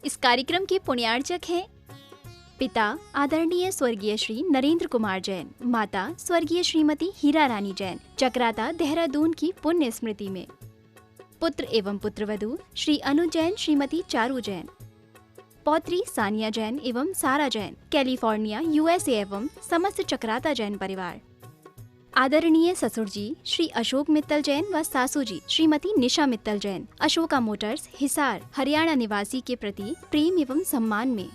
इस कार्यक्रम के पुण्यार्चक हैं पिता आदरणीय स्वर्गीय श्री नरेंद्र कुमार जैन, माता स्वर्गीय श्रीमती हीरा रानी जैन, चक्राता देहरादून की पुण्य स्मृति में। पुत्र एवं पुत्रवधू श्री अनु जैन, श्रीमती चारू जैन, पौत्री सानिया जैन एवं सारा जैन, कैलिफोर्निया यूएसए एवं समस्त चक्राता जैन परिवार। आदरणीय ससुर जी श्री अशोक मित्तल जैन व सासू जी श्रीमती निशा मित्तल जैन, अशोका मोटर्स हिसार हरियाणा निवासी के प्रति प्रेम एवं सम्मान में।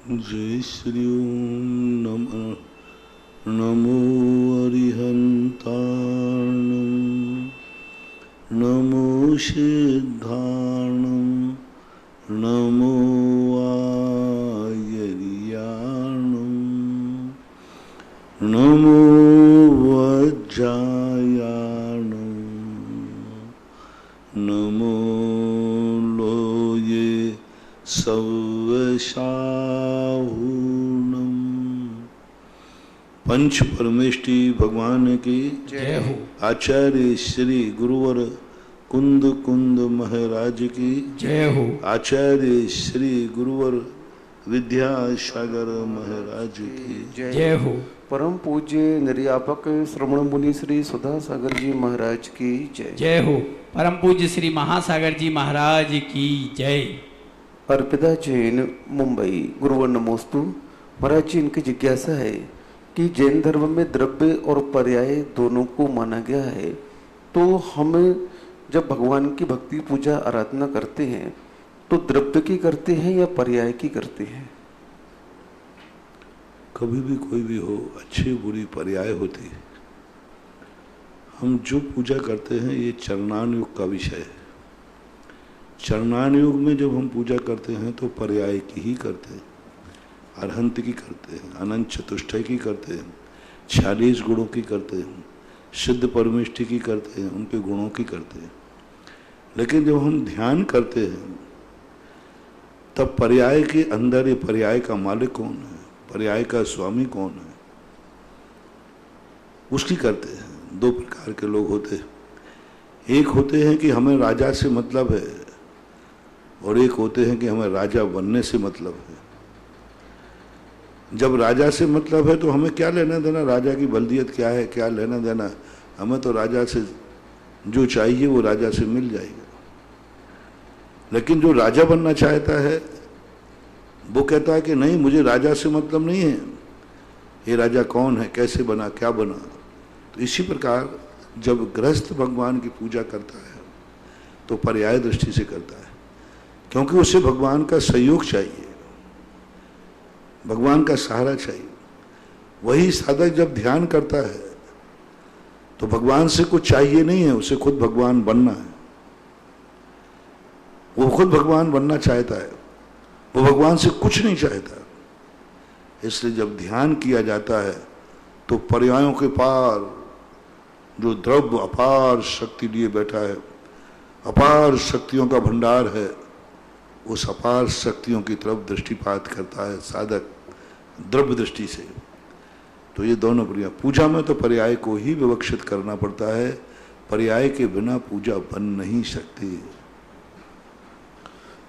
जय श्री ओम नमो अरिहंताणं नमो सिद्धाणं नमो आयर्याणं नमो वज्रायाणं नमो लोये सवशाहूनम। पंच परमेष्टि भगवान की जय हो। आचार्य श्री गुरुवर कुंद कुंद महाराज की जय हो। आचार्य श्री गुरुवर विद्यासागर महाराज की जय हो। परम पूज्य निर्यापक श्रवण मुनि श्री सुधा सागर जी महाराज की जय। जय हो। परम पूज्य श्री महासागर जी महाराज की जय। अर्पिता जैन मुंबई, गुरुवर नमोस्तु। महाराज जी, इनकी जिज्ञासा है कि जैन धर्म में द्रव्य और पर्याय दोनों को माना गया है, तो हम जब भगवान की भक्ति पूजा आराधना करते हैं तो द्रव्य की करते हैं या पर्याय की करते हैं? कभी भी कोई भी हो, अच्छी बुरी पर्याय होती है। हम जो पूजा करते हैं ये चरणानुयोग का विषय है। चरणानुयोग में जब हम पूजा करते हैं तो पर्याय की ही करते हैं, अरहंत की करते हैं, अनंत चतुष्टय की करते हैं, 46 गुणों की करते हैं, सिद्ध परमेष्टि की करते हैं, उनके गुणों की करते हैं। लेकिन जब हम ध्यान करते हैं तब पर्याय के अंदर ये पर्याय का मालिक कौन है, पर्याय का स्वामी कौन है, उसकी करते हैं। दो प्रकार के लोग होते हैं। एक होते हैं कि हमें राजा से मतलब है और एक होते हैं कि हमें राजा बनने से मतलब है। जब राजा से मतलब है तो हमें क्या लेना देना, राजा की बल्दियत क्या है, क्या लेना देना। हमें तो राजा से जो चाहिए वो राजा से मिल जाएगा। लेकिन जो राजा बनना चाहता है वो कहता है कि नहीं, मुझे राजा से मतलब नहीं है, ये राजा कौन है, कैसे बना, क्या बना। तो इसी प्रकार जब गृहस्थ भगवान की पूजा करता है तो पर्याय दृष्टि से करता है, क्योंकि उसे भगवान का सहयोग चाहिए, भगवान का सहारा चाहिए। वही साधक जब ध्यान करता है तो भगवान से कुछ चाहिए नहीं है, उसे खुद भगवान बनना है। वो खुद भगवान बनना चाहता है, वो भगवान से कुछ नहीं चाहता। इसलिए जब ध्यान किया जाता है तो पर्यायों के पार जो द्रव्य अपार शक्ति लिए बैठा है, अपार शक्तियों का भंडार है, उस अपार शक्तियों की तरफ दृष्टिपात करता है साधक द्रव्य दृष्टि से। तो ये दोनों पर्याय, पूजा में तो पर्याय को ही विवक्षित करना पड़ता है, पर्याय के बिना पूजा बन नहीं सकती।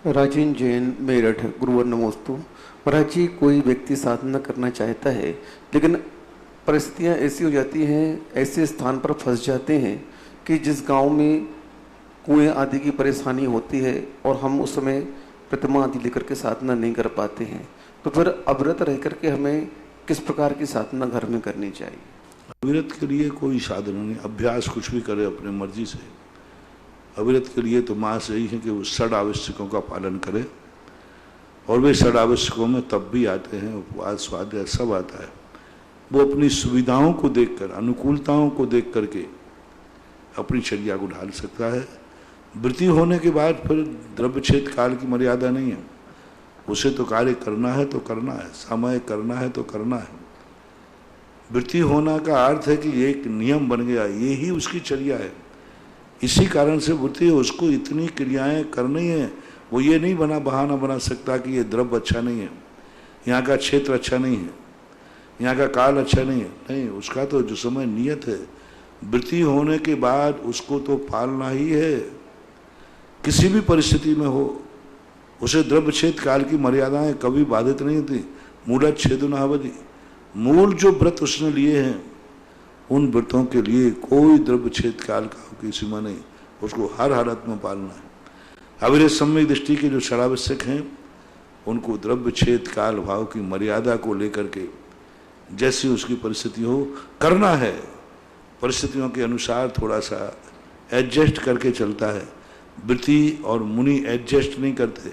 राजेन जैन मेरठ, गुरुवर नमोस्तु। महाराज जी, कोई व्यक्ति साधना करना चाहता है लेकिन परिस्थितियां ऐसी हो जाती हैं, ऐसे स्थान पर फंस जाते हैं कि जिस गांव में कुएं आदि की परेशानी होती है और हम उस समय प्रतिमा आदि लेकर के साधना नहीं कर पाते हैं, तो फिर अविरत रह करके हमें किस प्रकार की साधना घर में करनी चाहिए? अविरत के लिए कोई साधन नहीं, अभ्यास कुछ भी करे अपने मर्जी से। अविरत के लिए तो मास यही है कि वो षड आवश्यकों का पालन करे, और वे षड आवश्यकों में तब भी आते हैं, उपवास स्वाध्याय सब आता है। वो अपनी सुविधाओं को देखकर, अनुकूलताओं को देख करके अपनी चर्या को ढाल सकता है। वृत्ति होने के बाद फिर द्रव्यच्छेद काल की मर्यादा नहीं है, उसे तो कार्य करना है तो करना है, समय करना है तो करना है। वृत्ति होना का अर्थ है कि एक नियम बन गया, ये ही उसकी चर्या है। इसी कारण से वृत्ति उसको इतनी क्रियाएं करनी है, वो ये नहीं बहाना बना सकता कि ये द्रव्य अच्छा नहीं है, यहाँ का क्षेत्र अच्छा नहीं है, यहाँ का काल अच्छा नहीं है। नहीं, उसका तो जो समय नियत है, वृत्ति होने के बाद उसको तो पालना ही है, किसी भी परिस्थिति में हो। उसे द्रव्यच्छेद काल की मर्यादाएं कभी बाधित नहीं होती। मूलच्छेदनावधि, मूल जो व्रत उसने लिए हैं उन व्रतों के लिए कोई द्रव्यच्छेद काल की सीमा नहीं, उसको हर हालत में पालना है। अविरत सम्यक दृष्टि के जो षडावश्यक हैं उनको द्रव्यच्छेद काल भाव की मर्यादा को लेकर के जैसी उसकी परिस्थिति हो करना है। परिस्थितियों के अनुसार थोड़ा सा एडजस्ट करके चलता है। वृत्ति और मुनि एडजस्ट नहीं करते,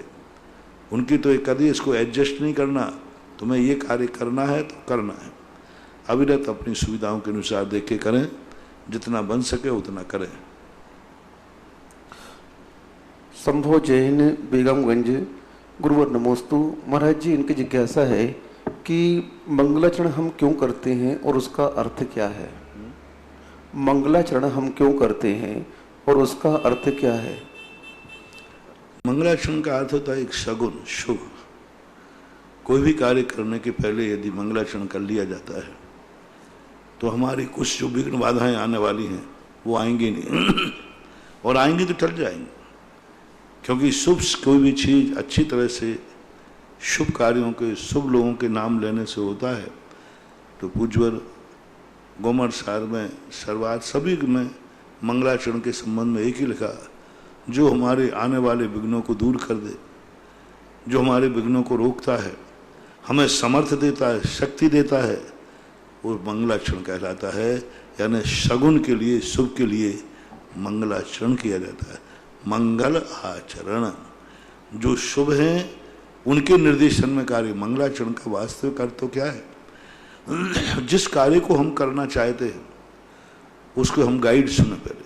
उनकी तो कभी इसको एडजस्ट नहीं करना, तुम्हें ये कार्य करना है तो करना है। अविरत अपनी सुविधाओं के अनुसार देख के करें, जितना बन सके उतना करें। संभव जैन बेगमगंज, गुरुवर नमोस्तु। महाराज जी, इनकी जिज्ञासा है कि मंगलाचरण हम क्यों करते हैं और उसका अर्थ क्या है? मंगलाचरण हम क्यों करते हैं और उसका अर्थ क्या है? मंगलाचरण का अर्थ होता है एक सगुन, शुभ। कोई भी कार्य करने के पहले यदि मंगलाचरण कर लिया जाता है तो हमारी कुछ जो विघ्न बाधाएं आने वाली हैं वो आएंगी नहीं और आएंगी तो टल जाएंगी। क्योंकि शुभ कोई भी चीज़ अच्छी तरह से शुभ कार्यों के, शुभ लोगों के नाम लेने से होता है। तो पूज्यवर गोमर सार में सर्वात सभी में मंगलाचरण के संबंध में एक ही लिखा, जो हमारे आने वाले विघ्नों को दूर कर दे, जो हमारे विघ्नों को रोकता है, हमें समर्थ देता है, शक्ति देता है, वो मंगलाचरण कहलाता है। यानी शगुन के लिए, शुभ के लिए मंगलाचरण किया जाता है। मंगल आचरण, जो शुभ हैं उनके निर्देशन में कार्य। मंगलाचरण का वास्तविक अर्थ तो क्या है? जिस कार्य को हम करना चाहते हैं उसको हम गाइड सुने पहले,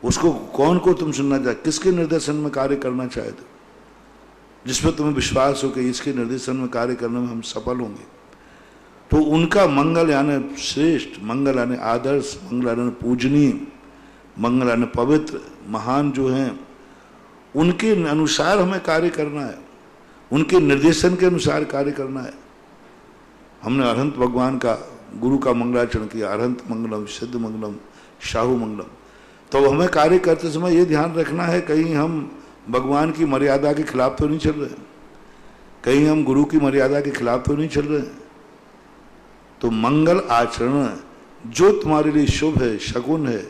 उसको कौन को तुम सुनना चाहते, किसके निर्देशन में कार्य करना चाहते हो, जिस पर तुम्हें विश्वास हो कि इसके निर्देशन में कार्य करने में हम सफल होंगे, तो उनका मंगल यानी श्रेष्ठ, मंगल यानी आदर्श, मंगल यानी पूजनीय, मंगल यानी पवित्र, महान जो हैं उनके अनुसार हमें कार्य करना है, उनके निर्देशन के अनुसार कार्य करना है। हमने अरहंत भगवान का, गुरु का मंगलाचरण किया, अरहंत मंगलम, सिद्ध मंगलम, शाहू मंगलम। तो हमें कार्य करते समय ये ध्यान रखना है कहीं हम भगवान की मर्यादा के खिलाफ तो नहीं चल रहे, कहीं हम गुरु की मर्यादा के खिलाफ तो नहीं चल रहे। तो मंगल आचरण जो तुम्हारे लिए शुभ है, शगुन है,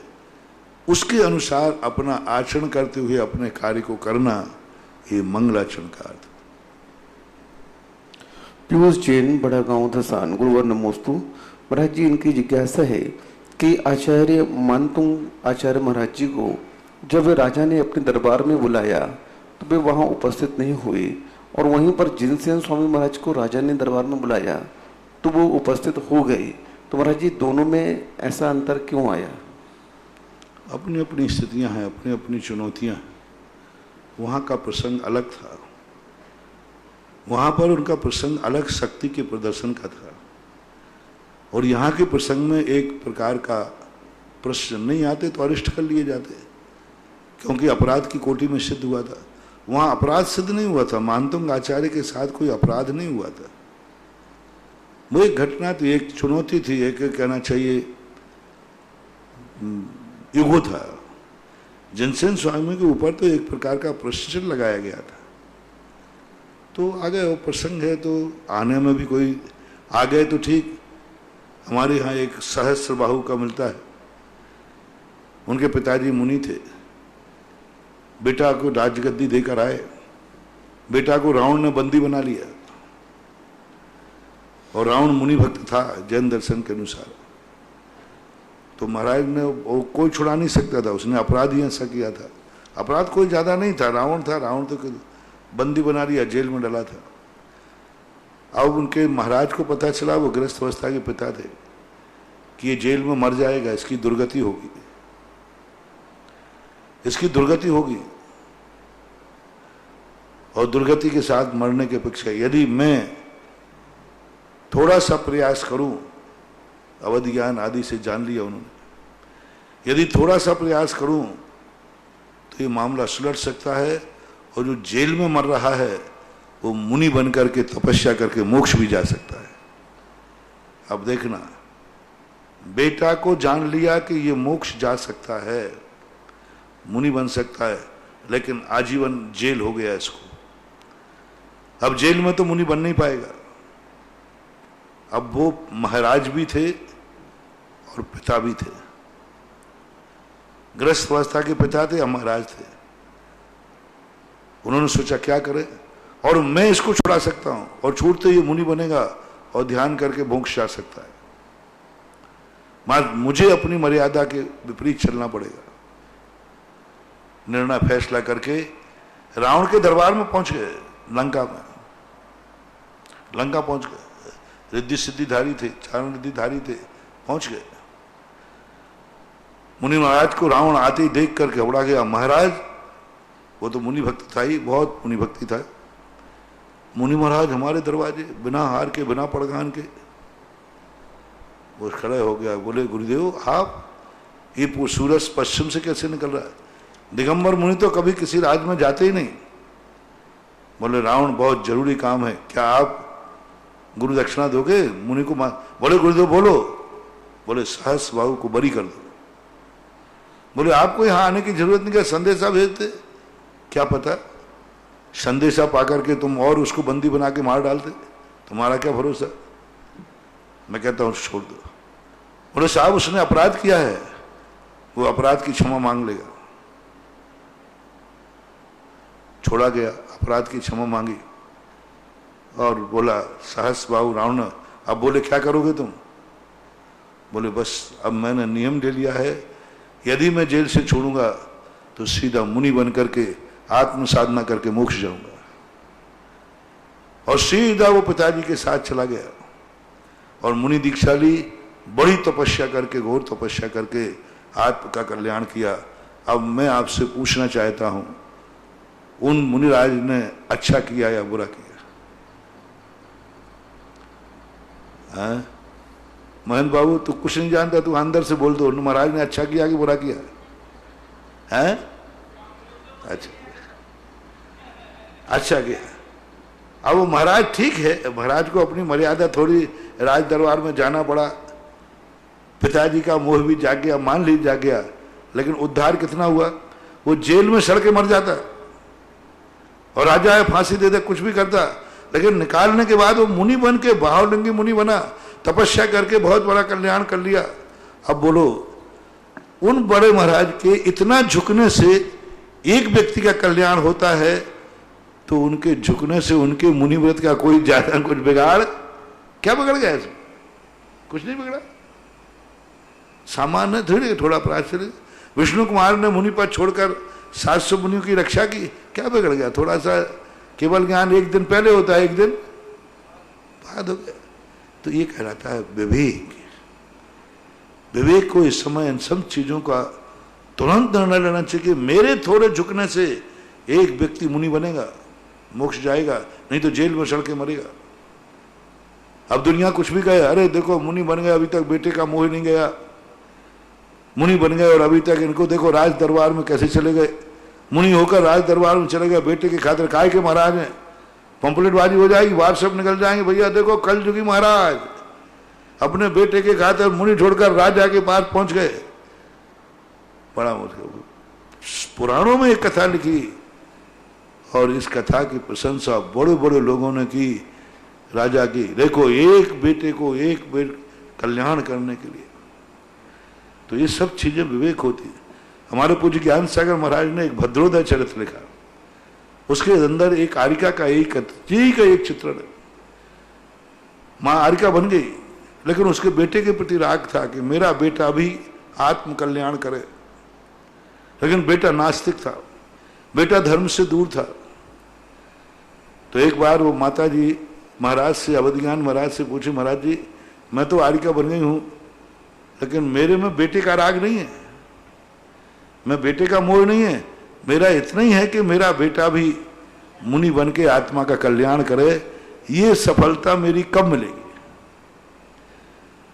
उसके अनुसार अपना आचरण करते हुए अपने कार्य को करना, ये मंगलाचरण का अर्थ। पीयूष जैन, बड़ा गांव धसान, गुरुवर नमोस्तु। महाराज जी, इनकी जिज्ञासा है कि आचार्य मानतुंग आचार्य महाराज जी को जब राजा ने अपने दरबार में बुलाया तो वे वहां उपस्थित नहीं हुए, और वहीं पर जिनसेन स्वामी महाराज को राजा ने दरबार में बुलाया तो वो उपस्थित हो गए। तो महाराज जी, दोनों में ऐसा अंतर क्यों आया? अपनी अपनी स्थितियां हैं, अपनी अपनी चुनौतियां हैं। वहाँ का प्रसंग अलग था, वहाँ पर उनका प्रसंग अलग शक्ति के प्रदर्शन का था, और यहाँ के प्रसंग में एक प्रकार का प्रश्न नहीं आते तो अरिष्ट कर लिए जाते, क्योंकि अपराध की कोटि में सिद्ध हुआ था। वहाँ अपराध सिद्ध नहीं हुआ था, मानतुंग आचार्य के साथ कोई अपराध नहीं हुआ था। वो एक घटना थी, एक चुनौती थी, एक कहना चाहिए युगो था। जिनसेन स्वामी के ऊपर तो एक प्रकार का प्रश्न लगाया गया था। तो आ गए, वो प्रसंग है तो आने में भी कोई आ गए तो ठीक। हमारे यहाँ एक सहस्त्रबाहु का मिलता है, उनके पिताजी मुनि थे, बेटा को राजगद्दी देकर आए, बेटा को रावण ने बंदी बना लिया, और रावण मुनि भक्त था जैन दर्शन के अनुसार। तो महाराज ने वो कोई छुड़ा नहीं सकता था, उसने अपराध ही ऐसा किया था। अपराध कोई ज्यादा नहीं था, रावण था, रावण तो बंदी बना लिया, जेल में डाला था। अब उनके महाराज को पता चला, वो गृहस्थ अवस्था के पिता थे, कि ये जेल में मर जाएगा, इसकी दुर्गति होगी। इसकी दुर्गति होगी, और दुर्गति के साथ मरने की अपेक्षा। यदि मैं थोड़ा सा प्रयास करूं, अवधि ज्ञान आदि से जान लिया उन्होंने, यदि थोड़ा सा प्रयास करूं तो ये मामला सुलझ सकता है, और जो जेल में मर रहा है वो मुनि बन करके तपस्या करके मोक्ष भी जा सकता है। अब देखना, बेटा को जान लिया कि ये मोक्ष जा सकता है, मुनि बन सकता है, लेकिन आजीवन जेल हो गया इसको। अब जेल में तो मुनि बन नहीं पाएगा। अब वो महाराज भी थे और पिता भी थे, गृहस्थ अवस्था के पिता थे या महाराज थे। उन्होंने सोचा क्या करे, और मैं इसको छुड़ा सकता हूं, और छूटते ही मुनि बनेगा और ध्यान करके मोक्ष जा सकता है। मुझे अपनी मर्यादा के विपरीत चलना पड़ेगा। निर्णय फैसला करके रावण के दरबार में पहुंच गए, लंका में। लंका पहुंच गए, रिद्धि सिद्धिधारी थे, चारण रिद्धिधारी थे, पहुंच गए। मुनि महाराज को रावण आते ही देख करके उड़ा गया। महाराज, वो तो मुनि भक्त था ही, बहुत मुनि भक्ति था। मुनि महाराज हमारे दरवाजे, बिना हार के, बिना पड़गान के। वो खड़े हो गया, बोले गुरुदेव आप, ये सूरज पश्चिम से कैसे निकल रहा है? दिगंबर मुनि तो कभी किसी राज में जाते ही नहीं। बोले रावण, बहुत जरूरी काम है, क्या आप गुरु दक्षिणा दोगे? मुनि को बोले गुरुदेव बोलो। बोले सहस बाहु को बरी कर दो। बोले आपको यहां आने की जरूरत नहीं, क्या संदेशा भेजते? क्या पता संदेशा पाकर के तुम और उसको बंदी बना के मार डालते, तुम्हारा क्या भरोसा। मैं कहता हूं छोड़ दो। बोले साहब उसने अपराध किया है, वो अपराध की क्षमा मांग लेगा। छोड़ा गया, अपराध की क्षमा मांगी और बोला सहस बाहु रावण, अब बोले क्या करोगे तुम? बोले बस अब मैंने नियम ले लिया है, यदि मैं जेल से छोड़ूंगा तो सीधा मुनि बन करके आत्म साधना करके मोक्ष जाऊंगा। और सीधा वो पिताजी के साथ चला गया और मुनि दीक्षा ली, बड़ी तपस्या करके, घोर तपस्या करके आत्म का कल्याण किया। अब मैं आपसे पूछना चाहता हूं, उन मुनिराज ने अच्छा किया या बुरा किया? हाँ? महंत बाबू तू कुछ नहीं जानता, तू अंदर से बोल दो, महाराज ने अच्छा किया कि बुरा किया है? अच्छा, अच्छा किया। अब वो महाराज ठीक है, महाराज को अपनी मर्यादा, थोड़ी राज दरबार में जाना पड़ा, पिताजी का मोह भी जाग गया, मान ली जाग गया, लेकिन उद्धार कितना हुआ? वो जेल में सड़ के मर जाता और राजा है फांसी दे दे, कुछ भी करता, लेकिन निकालने के बाद वो मुनि बन के, भावलिंगी मुनि बना, तपस्या करके बहुत बड़ा कल्याण कर लिया। अब बोलो, उन बड़े महाराज के इतना झुकने से एक व्यक्ति का कल्याण होता है, तो उनके झुकने से उनके मुनि व्रत का कोई ज्यादा कुछ बिगाड़? क्या बिगड़ गया इसमें? कुछ नहीं बिगड़ा, सामान्य थोड़ी, थोड़ा अपराध चले। विष्णु कुमार ने मुनि पद छोड़कर 700 मुनियों की रक्षा की, क्या बिगड़ गया? थोड़ा सा केवल ज्ञान एक दिन पहले होता है, एक दिन बाद हो गया। तो ये कहलाता है विवेक। विवेक को इस समय इन सब चीजों का तुरंत निर्णय लेना चाहिए कि मेरे थोड़े झुकने से एक व्यक्ति मुनि बनेगा, मोक्ष जाएगा, नहीं तो जेल में सड़ के मरेगा। अब दुनिया कुछ भी कहे, अरे देखो मुनि बन गए, अभी तक बेटे का मोह नहीं गया, मुनि बन गए और अभी तक इनको देखो राज दरबार में कैसे चले गए, मुनि होकर राज दरबार में चले गए, बेटे के खातिर काय के महाराज हैं, पंपलेटबाजी हो जाएगी, व्हाट्सएप निकल जाएंगे, भैया देखो कल युगी महाराज अपने बेटे के खातिर मुनि छोड़कर राजा के पास पहुंच गए। बड़ा मुश्किल। पुराणों में एक कथा लिखी और इस कथा की प्रशंसा बड़े बड़े लोगों ने की राजा की, देखो एक बेटे को एक बेट कल्याण करने के लिए। तो ये सब चीजें विवेक होती है। हमारे पूज्य ज्ञान सागर महाराज ने एक भद्रोदय चरित्र लिखा, उसके अंदर एक आरिका का एक चित्रण है। मां आरिका बन गई, लेकिन उसके बेटे के प्रति राग था कि मेरा बेटा भी आत्म कल्याण करे, लेकिन बेटा नास्तिक था, बेटा धर्म से दूर था। तो एक बार वो माता जी महाराज से, अवधि ज्ञान महाराज से पूछे, महाराज जी मैं तो आरिका बन गई हूं, लेकिन मेरे में बेटे का राग नहीं है, मैं बेटे का मोह नहीं है, मेरा इतना ही है कि मेरा बेटा भी मुनि बन के आत्मा का कल्याण करे। ये सफलता मेरी कब मिलेगी?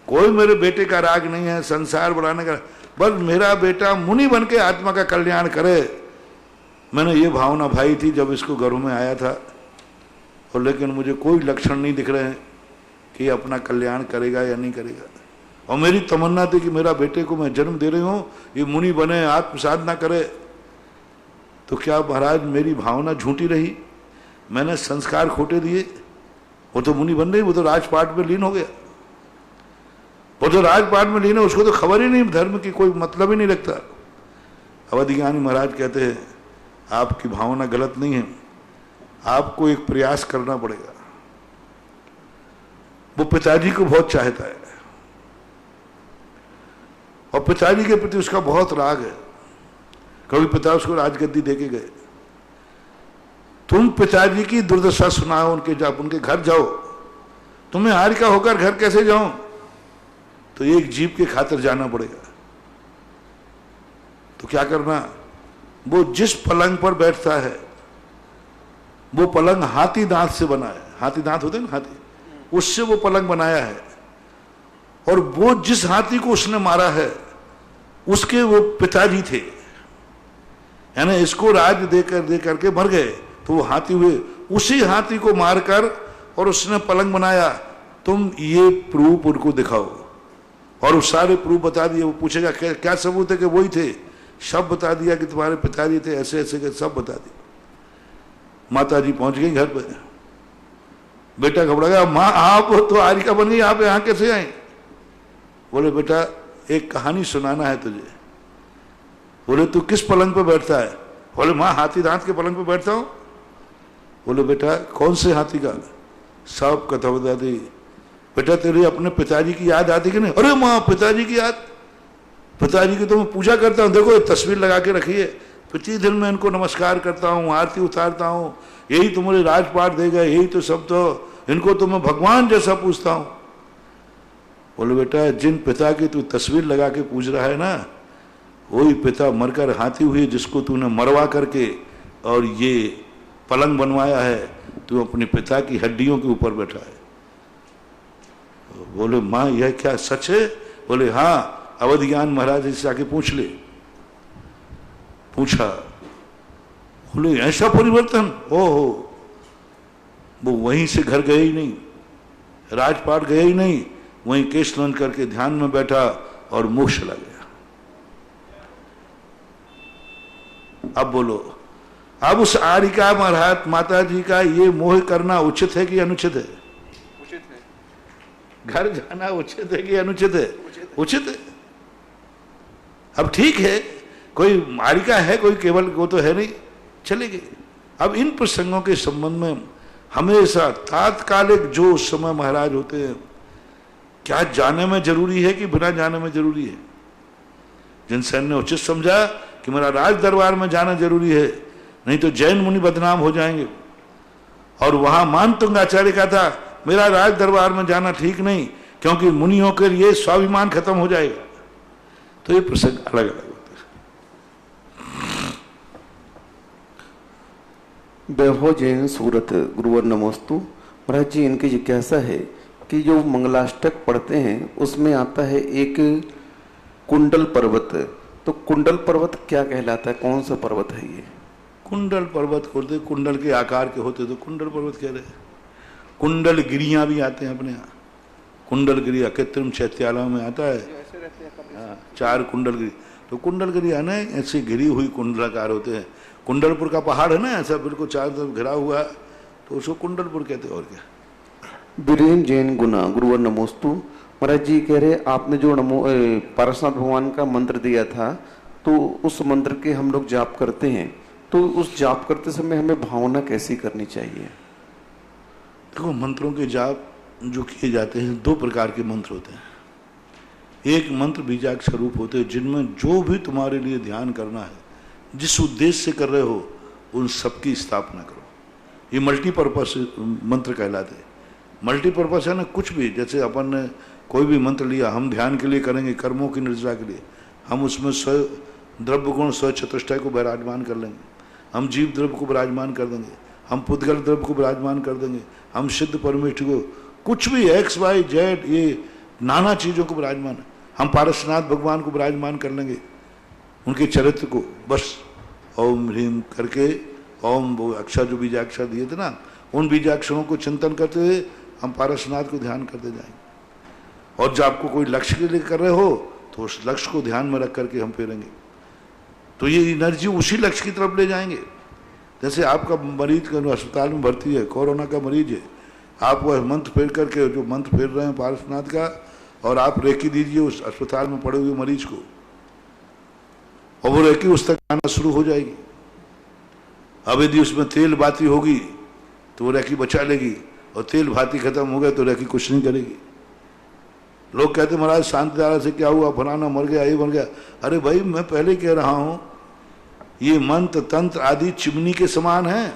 कोई मेरे बेटे का राग नहीं है संसार बढ़ाने का, बस मेरा बेटा मुनि बन के आत्मा का कल्याण करे। मैंने ये भावना भाई थी जब इसको गर्भ में आया था, और लेकिन मुझे कोई लक्षण नहीं दिख रहे हैं कि ये अपना कल्याण करेगा या नहीं करेगा। और मेरी तमन्ना थी कि मेरा बेटे को मैं जन्म दे रही हूँ, ये मुनि बने, आत्म साधना करे। तो क्या महाराज मेरी भावना झूठी रही? मैंने संस्कार खोटे दिए। वो तो मुनि बन रही, वो तो राजपाट में लीन हो गया, वो तो राजपाट में लीन है, उसको तो खबर ही नहीं धर्म की, कोई मतलब ही नहीं रखता। अवध ज्ञानी महाराज कहते हैं आपकी भावना गलत नहीं है, आपको एक प्रयास करना पड़ेगा। वो पिताजी को बहुत चाहता है और पिताजी के प्रति उसका बहुत राग है। कभी पिता उसको राजगद्दी देके गए, तुम पिताजी की दुर्दशा सुनाओ, उनके घर जाओ, तुम्हें हार का होकर घर कैसे जाऊं? तो एक जीव के खातिर जाना पड़ेगा। तो क्या करना? वो जिस पलंग पर बैठता है वो पलंग हाथी दांत से बना है, हाथी दांत होते हैं ना, हाथी, उससे वो पलंग बनाया है। और वो जिस हाथी को उसने मारा है उसके वो पिताजी थे, यानी इसको राज दे करके मर गए, तो वो हाथी हुए। उसी हाथी को मारकर और उसने पलंग बनाया। तुम ये प्रूफ उनको दिखाओ, और वो सारे प्रूफ बता दिए। वो पूछेगा क्या सबूत है कि वही थे, सब बता दिया कि तुम्हारे पिताजी थे, ऐसे ऐसे के सब बता दिया। माता जी पहुंच गई घर पे, बेटा घबरा गया, माँ आप तो आरिका बन गई, आप यहाँ कैसे आए? बोले बेटा एक कहानी सुनाना है तुझे। बोले तू किस पलंग पे बैठता है? बोले माँ हाथी दांत के पलंग पे बैठता हूँ। बोले बेटा कौन से हाथी का? सब कथा बता दी। बेटा तेरे अपने पिताजी की याद आती कि नहीं? अरे माँ पिताजी की याद, पिताजी की तो मैं पूजा करता हूँ, देखो तस्वीर लगा के रखी है, प्रतिदिन मैं इनको नमस्कार करता हूँ, आरती उतारता हूँ, यही तो मुझे राजपाट दे गए, यही तो सब, तो इनको तो मैं भगवान जैसा पूछता हूँ। बोले बेटा जिन पिता की तू तस्वीर लगा के पूछ रहा है ना, वही पिता मरकर हाथी हुए जिसको तूने मरवा करके और ये पलंग बनवाया है, तू अपने पिता की हड्डियों के ऊपर बैठा है। बोले माँ यह क्या सच है? बोले हाँ, अवध ज्ञान महाराज से आके पूछ ले। पूछा, बोले ऐसा परिवर्तन? ओहो, वो वहीं से घर गए ही नहीं, राजपाट गए ही नहीं, वहीं केशलन करके ध्यान में बैठा और मोक्ष चला गया। अब बोलो, अब उस आरिका महाराज माता जी का ये मोह करना उचित है कि अनुचित है? उचित है। घर जाना उचित है कि अनुचित है? उचित है। अब ठीक है, कोई आरिका है, कोई केवल वो तो है नहीं, चलेगी। अब इन प्रसंगों के संबंध में हमेशा तात्कालिक जो उस समय महाराज होते हैं, क्या जाने में जरूरी है कि बिना जाने में जरूरी है? जिनसेन ने उचित समझा कि मेरा राज दरबार में जाना जरूरी है, नहीं तो जैन मुनि बदनाम हो जाएंगे। और वहां मानतुंग आचार्य का था मेरा राज दरबार में जाना ठीक नहीं, क्योंकि मुनियों के लिए स्वाभिमान खत्म हो जाएगा। तो ये प्रसंग अलग अलग होते हैं। वैभव जैन सूरत, गुरुवर नमोस्तु। महाराज जी इनकी जिज्ञासा है कि जो मंगलाष्टक पढ़ते हैं उसमें आता है एक कुंडल पर्वत, तो कुंडल पर्वत क्या कहलाता है, कौन सा पर्वत है ये? कुंडल पर्वत होते, कुंडल के आकार के होते तो कुंडल पर्वत कह रहे। कुंडल गिरियां भी आते हैं अपने यहाँ, कुंडल गिरिया कृत्रिम चैत्यालय में आता है, हाँ 4 कुंडल गिरी। तो कुंडल गिरिया ना ऐसी घिरी हुई कुंडलाकार होते हैं। कुंडलपुर का पहाड़ है ना ऐसा बिल्कुल चारों तरफ घिरा हुआ, तो उसको कुंडलपुर कहते हैं। और क्या? वीरेन जैन गुना, गुरुवर नमोस्तु। महाराज जी कह रहे आपने जो नमो पारसनाथ भगवान का मंत्र दिया था, तो उस मंत्र के हम लोग जाप करते हैं, तो उस जाप करते समय हमें भावना कैसी करनी चाहिए? देखो मंत्रों के जाप जो किए जाते हैं 2 प्रकार के मंत्र होते हैं। एक मंत्र बीजाक्षर रूप होते हैं जिनमें जो भी तुम्हारे लिए ध्यान करना है, जिस उद्देश्य से कर रहे हो, उन सबकी स्थापना करो। ये मल्टीपर्पस मंत्र कहलाते हैं। मल्टीपर्पस है ना, कुछ भी, जैसे अपन ने कोई भी मंत्र लिया, हम ध्यान के लिए करेंगे, कर्मों की निर्जरा के लिए, हम उसमें द्रव्य गुण स्व चतुष्टय को विराजमान कर लेंगे, हम जीव द्रव्य को विराजमान कर देंगे, हम पुद्गल द्रव्य को विराजमान कर देंगे, हम सिद्ध परमेष्ठ को, कुछ भी एक्स वाई जेड, ये नाना चीज़ों को विराजमान, हम पारसनाथ भगवान को विराजमान कर लेंगे, उनके चरित्र को। बस ओम ह्रीम करके, ओम वो अक्षर जो बीजाक्षर दिए थे ना, उन बीजाक्षरों को चिंतन करते हुए हम पारसनाथ को ध्यान करते जाएंगे। और जब आपको कोई लक्ष्य के लिए कर रहे हो तो उस लक्ष्य को ध्यान में रख करके हम फेरेंगे, तो ये एनर्जी उसी लक्ष्य की तरफ ले जाएंगे। जैसे आपका मरीज का अस्पताल में भर्ती है, कोरोना का मरीज है, आप वह मंत्र फेर करके, जो मंत्र फेर रहे हैं पारसनाथ का, और आप रेकी दीजिए उस अस्पताल में पड़े हुए मरीज को, और वो रेकी उस तक आना शुरू हो जाएगी। अब यदि उसमें तेल बाती होगी तो वो रेकी बचा लेगी, और तेल भाती खत्म हो गया तो रेकी कुछ नहीं करेगी। लोग कहते महाराज शांति धारा से क्या हुआ, फलाना मर गया, ये मर गया। अरे भाई मैं पहले कह रहा हूं, ये मंत्र तंत्र आदि चिमनी के समान है,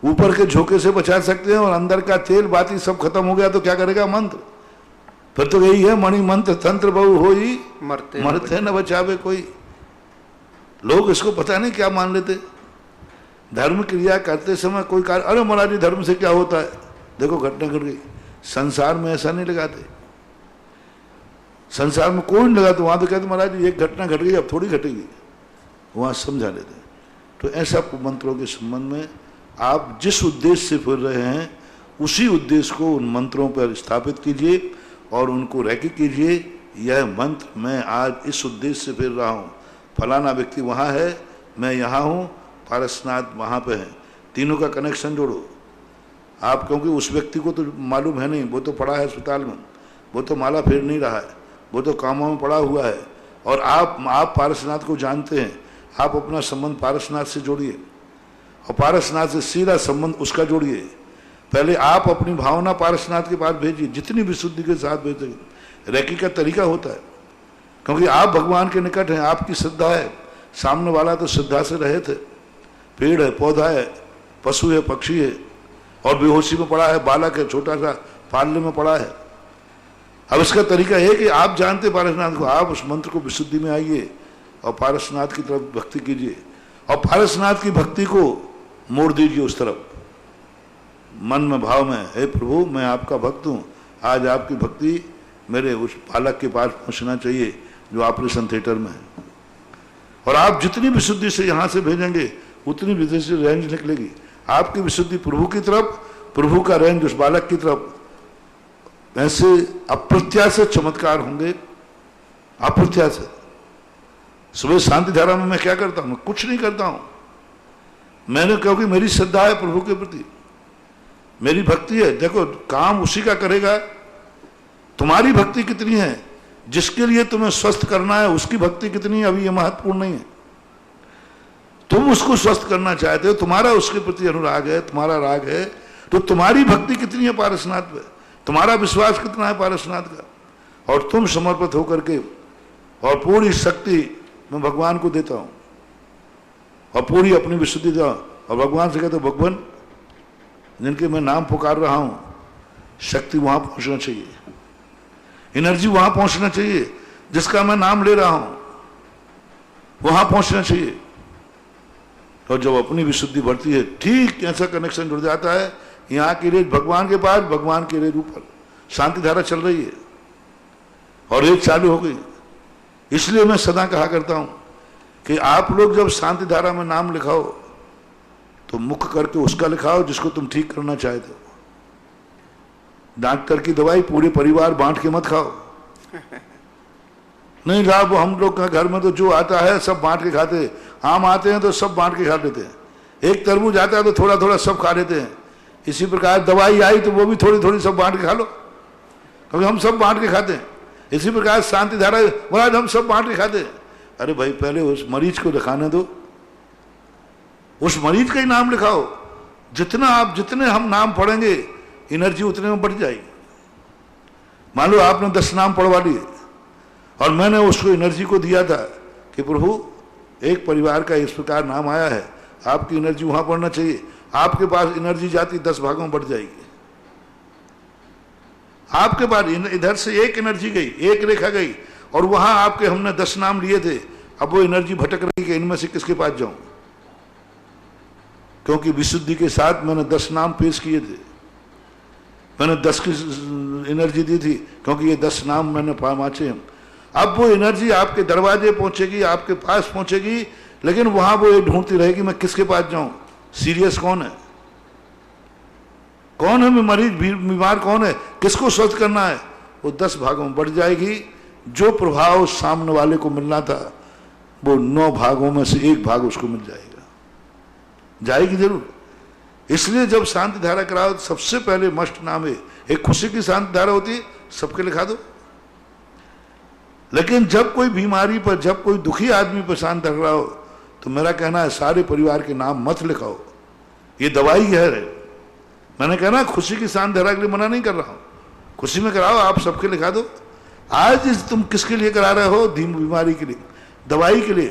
ऊपर के झोंके से बचा सकते हैं, और अंदर का तेल बाती सब खत्म हो गया तो क्या करेगा मंत्र? फिर तो यही है, मणि मंत्र तंत्र बहु होई मरते न बचावे कोई। लोग इसको पता नहीं क्या मान लेते। धर्म क्रिया करते समय कोई कार्य, अरे महाराज जी धर्म से क्या होता है, देखो घटना घट गई। संसार में ऐसा नहीं लगाते, संसार में कोई नहीं लगाते। वहां तो कहते महाराज जी एक घटना घट गई, अब थोड़ी घटेगी, वहां समझा लेते। तो ऐसा मंत्रों के संबंध में आप जिस उद्देश्य से फिर रहे हैं उसी उद्देश्य को उन मंत्रों पर स्थापित कीजिए और उनको रैकी कीजिए। यह मंत्र मैं आज इस उद्देश्य से फिर रहा हूँ, फलाना व्यक्ति वहाँ है, मैं यहाँ हूँ, पारसनाथ वहाँ पे है, तीनों का कनेक्शन जोड़ो आप। क्योंकि उस व्यक्ति को तो मालूम है नहीं, वो तो पड़ा है अस्पताल में, वो तो माला फेर नहीं रहा है, वो तो कामों में पड़ा हुआ है, और आप पारसनाथ को जानते हैं। आप अपना संबंध पारसनाथ से जोड़िए और पारसनाथ से सीधा संबंध उसका जोड़िए। पहले आप अपनी भावना पारसनाथ के पास भेजिए, जितनी विशुद्धि के साथ भेजेंगे। रैकी का तरीका होता है, क्योंकि आप भगवान के निकट हैं, आपकी श्रद्धा है। सामने वाला तो श्रद्धा से रहे थे, पेड़ है, पौधा है, पशु है, पक्षी है, और बेहोशी में पड़ा है, बालक है, छोटा सा पालने में पड़ा है। अब इसका तरीका है कि आप जानते पारसनाथ को, आप उस मंत्र को विशुद्धि में आइए और पारसनाथ की तरफ भक्ति कीजिए, और पारसनाथ की भक्ति को मोड़ दीजिए उस तरफ, मन में भाव में, हे प्रभु मैं आपका भक्त हूँ, आज आपकी भक्ति मेरे उस बालक के पास पहुँचना चाहिए जो ऑपरेशन थिएटर में है। और आप जितनी विशुद्धि से यहाँ से भेजेंगे उतनी विशुद्धि से रेंज निकलेगी आपकी विशुद्धि प्रभु की तरफ, प्रभु का रेंज उस बालक की तरफ। ऐसे अप्रत्याशित चमत्कार होंगे, अप्रत्याशित। सुबह शांति धारा में मैं क्या करता हूँ? मैं कुछ नहीं करता हूँ। मैंने, क्योंकि मेरी श्रद्धा है प्रभु के प्रति, मेरी भक्ति है। देखो काम उसी का करेगा। तुम्हारी भक्ति कितनी है, जिसके लिए तुम्हें स्वस्थ करना है उसकी भक्ति कितनी है, अभी ये महत्वपूर्ण नहीं है। तुम उसको स्वस्थ करना चाहते हो, तुम्हारा उसके प्रति अनुराग है, तुम्हारा राग है, तो तुम्हारी भक्ति कितनी है पारसनाथ पे, तुम्हारा विश्वास कितना है पारसनाथ का, और तुम समर्पित होकर के, और पूरी शक्ति मैं भगवान को देता हूँ और पूरी अपनी विशुद्धि देता हूँ। और भगवान से कहते हो भगवान जिनके मैं नाम पुकार रहा हूँ, शक्ति वहां पहुंचना चाहिए, एनर्जी वहां पहुंचना चाहिए, जिसका मैं नाम ले रहा हूं वहां पहुंचना चाहिए। और जब अपनी विशुद्धि बढ़ती है, ठीक ऐसा कनेक्शन जुड़ जाता है। यहाँ की रेज भगवान के पास, भगवान की रेज ऊपर, शांति धारा चल रही है और रेज चालू हो गई। इसलिए मैं सदा कहा करता हूं कि आप लोग जब शांति धारा में नाम लिखाओ तो मुख करके उसका लिखाओ जिसको तुम ठीक करना चाहते हो। डॉक्टर की दवाई पूरे परिवार बांट के मत खाओ। नहीं साहब, हम लोग का घर में तो जो आता है सब बांट के खाते हैं। आम आते हैं तो सब बांट के खा लेते हैं, एक तरबूज आता है तो थोड़ा थोड़ा सब खा लेते हैं। इसी प्रकार दवाई आई तो वो भी थोड़ी थोड़ी सब बांट के खा लो, क्योंकि हम सब बांट के खाते हैं। इसी प्रकार शांति धारा, महाराज हम सब बांट के खाते हैं। अरे भाई पहले उस मरीज को दिखाने दो, उस मरीज का ही नाम लिखाओ। जितने हम नाम पढ़ेंगे एनर्जी उतने में बढ़ जाएगी। मान लो आपने 10 नाम पढ़वा लिए और मैंने उसको एनर्जी को दिया था कि प्रभु एक परिवार का इस प्रकार नाम आया है, आपकी एनर्जी वहां पढ़ना चाहिए। आपके पास एनर्जी जाती 10 भागों में बढ़ जाएगी। आपके पास इधर से एक एनर्जी गई, एक रेखा गई, और वहां आपके हमने 10 नाम लिए थे, अब वो एनर्जी भटक रही कि इनमें से किसके पास जाऊं, क्योंकि विशुद्धि के साथ मैंने 10 नाम पेश किए थे, मैंने 10 की एनर्जी दी थी, क्योंकि ये 10 नाम मैंने पाचे हैं। अब वो एनर्जी आपके दरवाजे पहुंचेगी, आपके पास पहुंचेगी, लेकिन वहां वो ये ढूंढती रहेगी मैं किसके पास जाऊं, सीरियस कौन है, कौन है मरीज, बीमार कौन है, किसको स्वस्थ करना है। वो 10 भागों में बढ़ जाएगी। जो प्रभाव सामने वाले को मिलना था वो 9 भागों में से 1 भाग उसको मिल जाएगा, जाएगी जरूर। इसलिए जब शांति धारा कराओ तो सबसे पहले मस्ट नाम है, एक खुशी की शांति धारा होती है, सबके लिखा दो। लेकिन जब कोई बीमारी पर, जब कोई दुखी आदमी पर शांति धारा हो तो मेरा कहना है सारे परिवार के नाम मत लिखाओ, ये दवाई है। मैंने कहना खुशी की शांति धारा के लिए मना नहीं कर रहा हूं, खुशी में कराओ, आप सबके लिखा दो। आज तुम किसके लिए करा रहे हो, बीमारी के लिए, दवाई के लिए।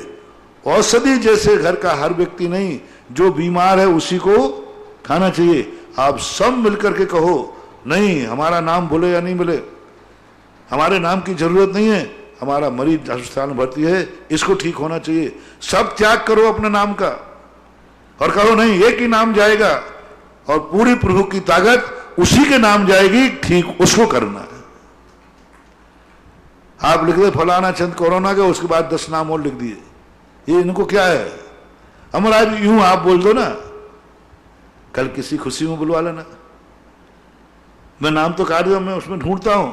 औषधि जैसे घर का हर व्यक्ति नहीं, जो बीमार है उसी को खाना चाहिए। आप सब मिलकर के कहो नहीं हमारा नाम बोले या नहीं बोले, हमारे नाम की जरूरत नहीं है, हमारा मरीज अस्पताल में भर्ती है, इसको ठीक होना चाहिए। सब त्याग करो अपने नाम का और कहो नहीं एक ही नाम जाएगा और पूरी प्रभु की ताकत उसी के नाम जाएगी, ठीक उसको करना है। आप लिख दे फलाना चंद कोरोना के, उसके बाद 10 नाम और लिख दिए, ये इनको क्या है। हमारा यूं आप बोल दो ना, कल किसी खुशी में बुलवा लेना। मैं नाम तो काट दूं, मैं उसमें ढूंढता हूं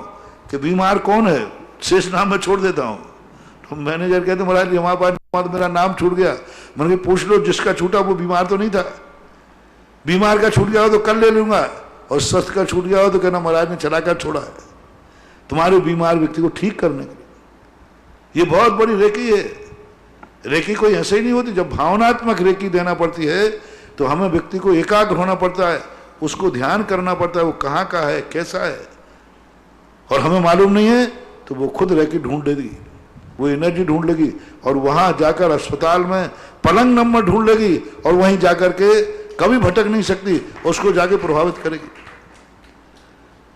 कि बीमार कौन है, शेष नाम में छोड़ देता हूं। तो मैनेजर कहते महाराज हमारे पास मेरा नाम छूट गया। मैंने पूछ लो जिसका छूटा वो बीमार तो नहीं था, बीमार का छूट गया हो तो कल ले लूंगा, और स्वस्थ का छूट गया हो तो कहना महाराज ने चलाकर छोड़ा है तुम्हारे बीमार व्यक्ति को ठीक करने के लिए। ये बहुत बड़ी रेकी है। रेकी कोई ऐसे ही नहीं होती, जब भावनात्मक रेकी देना पड़ती है तो हमें व्यक्ति को एकाग्र होना पड़ता है, उसको ध्यान करना पड़ता है वो कहाँ का है, कैसा है, और हमें मालूम नहीं है तो वो खुद रेकी ढूंढ लेगी, वो एनर्जी ढूंढ लेगी और वहां जाकर अस्पताल में पलंग नंबर ढूंढ लेगी और वहीं जाकर के कभी भटक नहीं सकती, उसको जाके प्रभावित करेगी।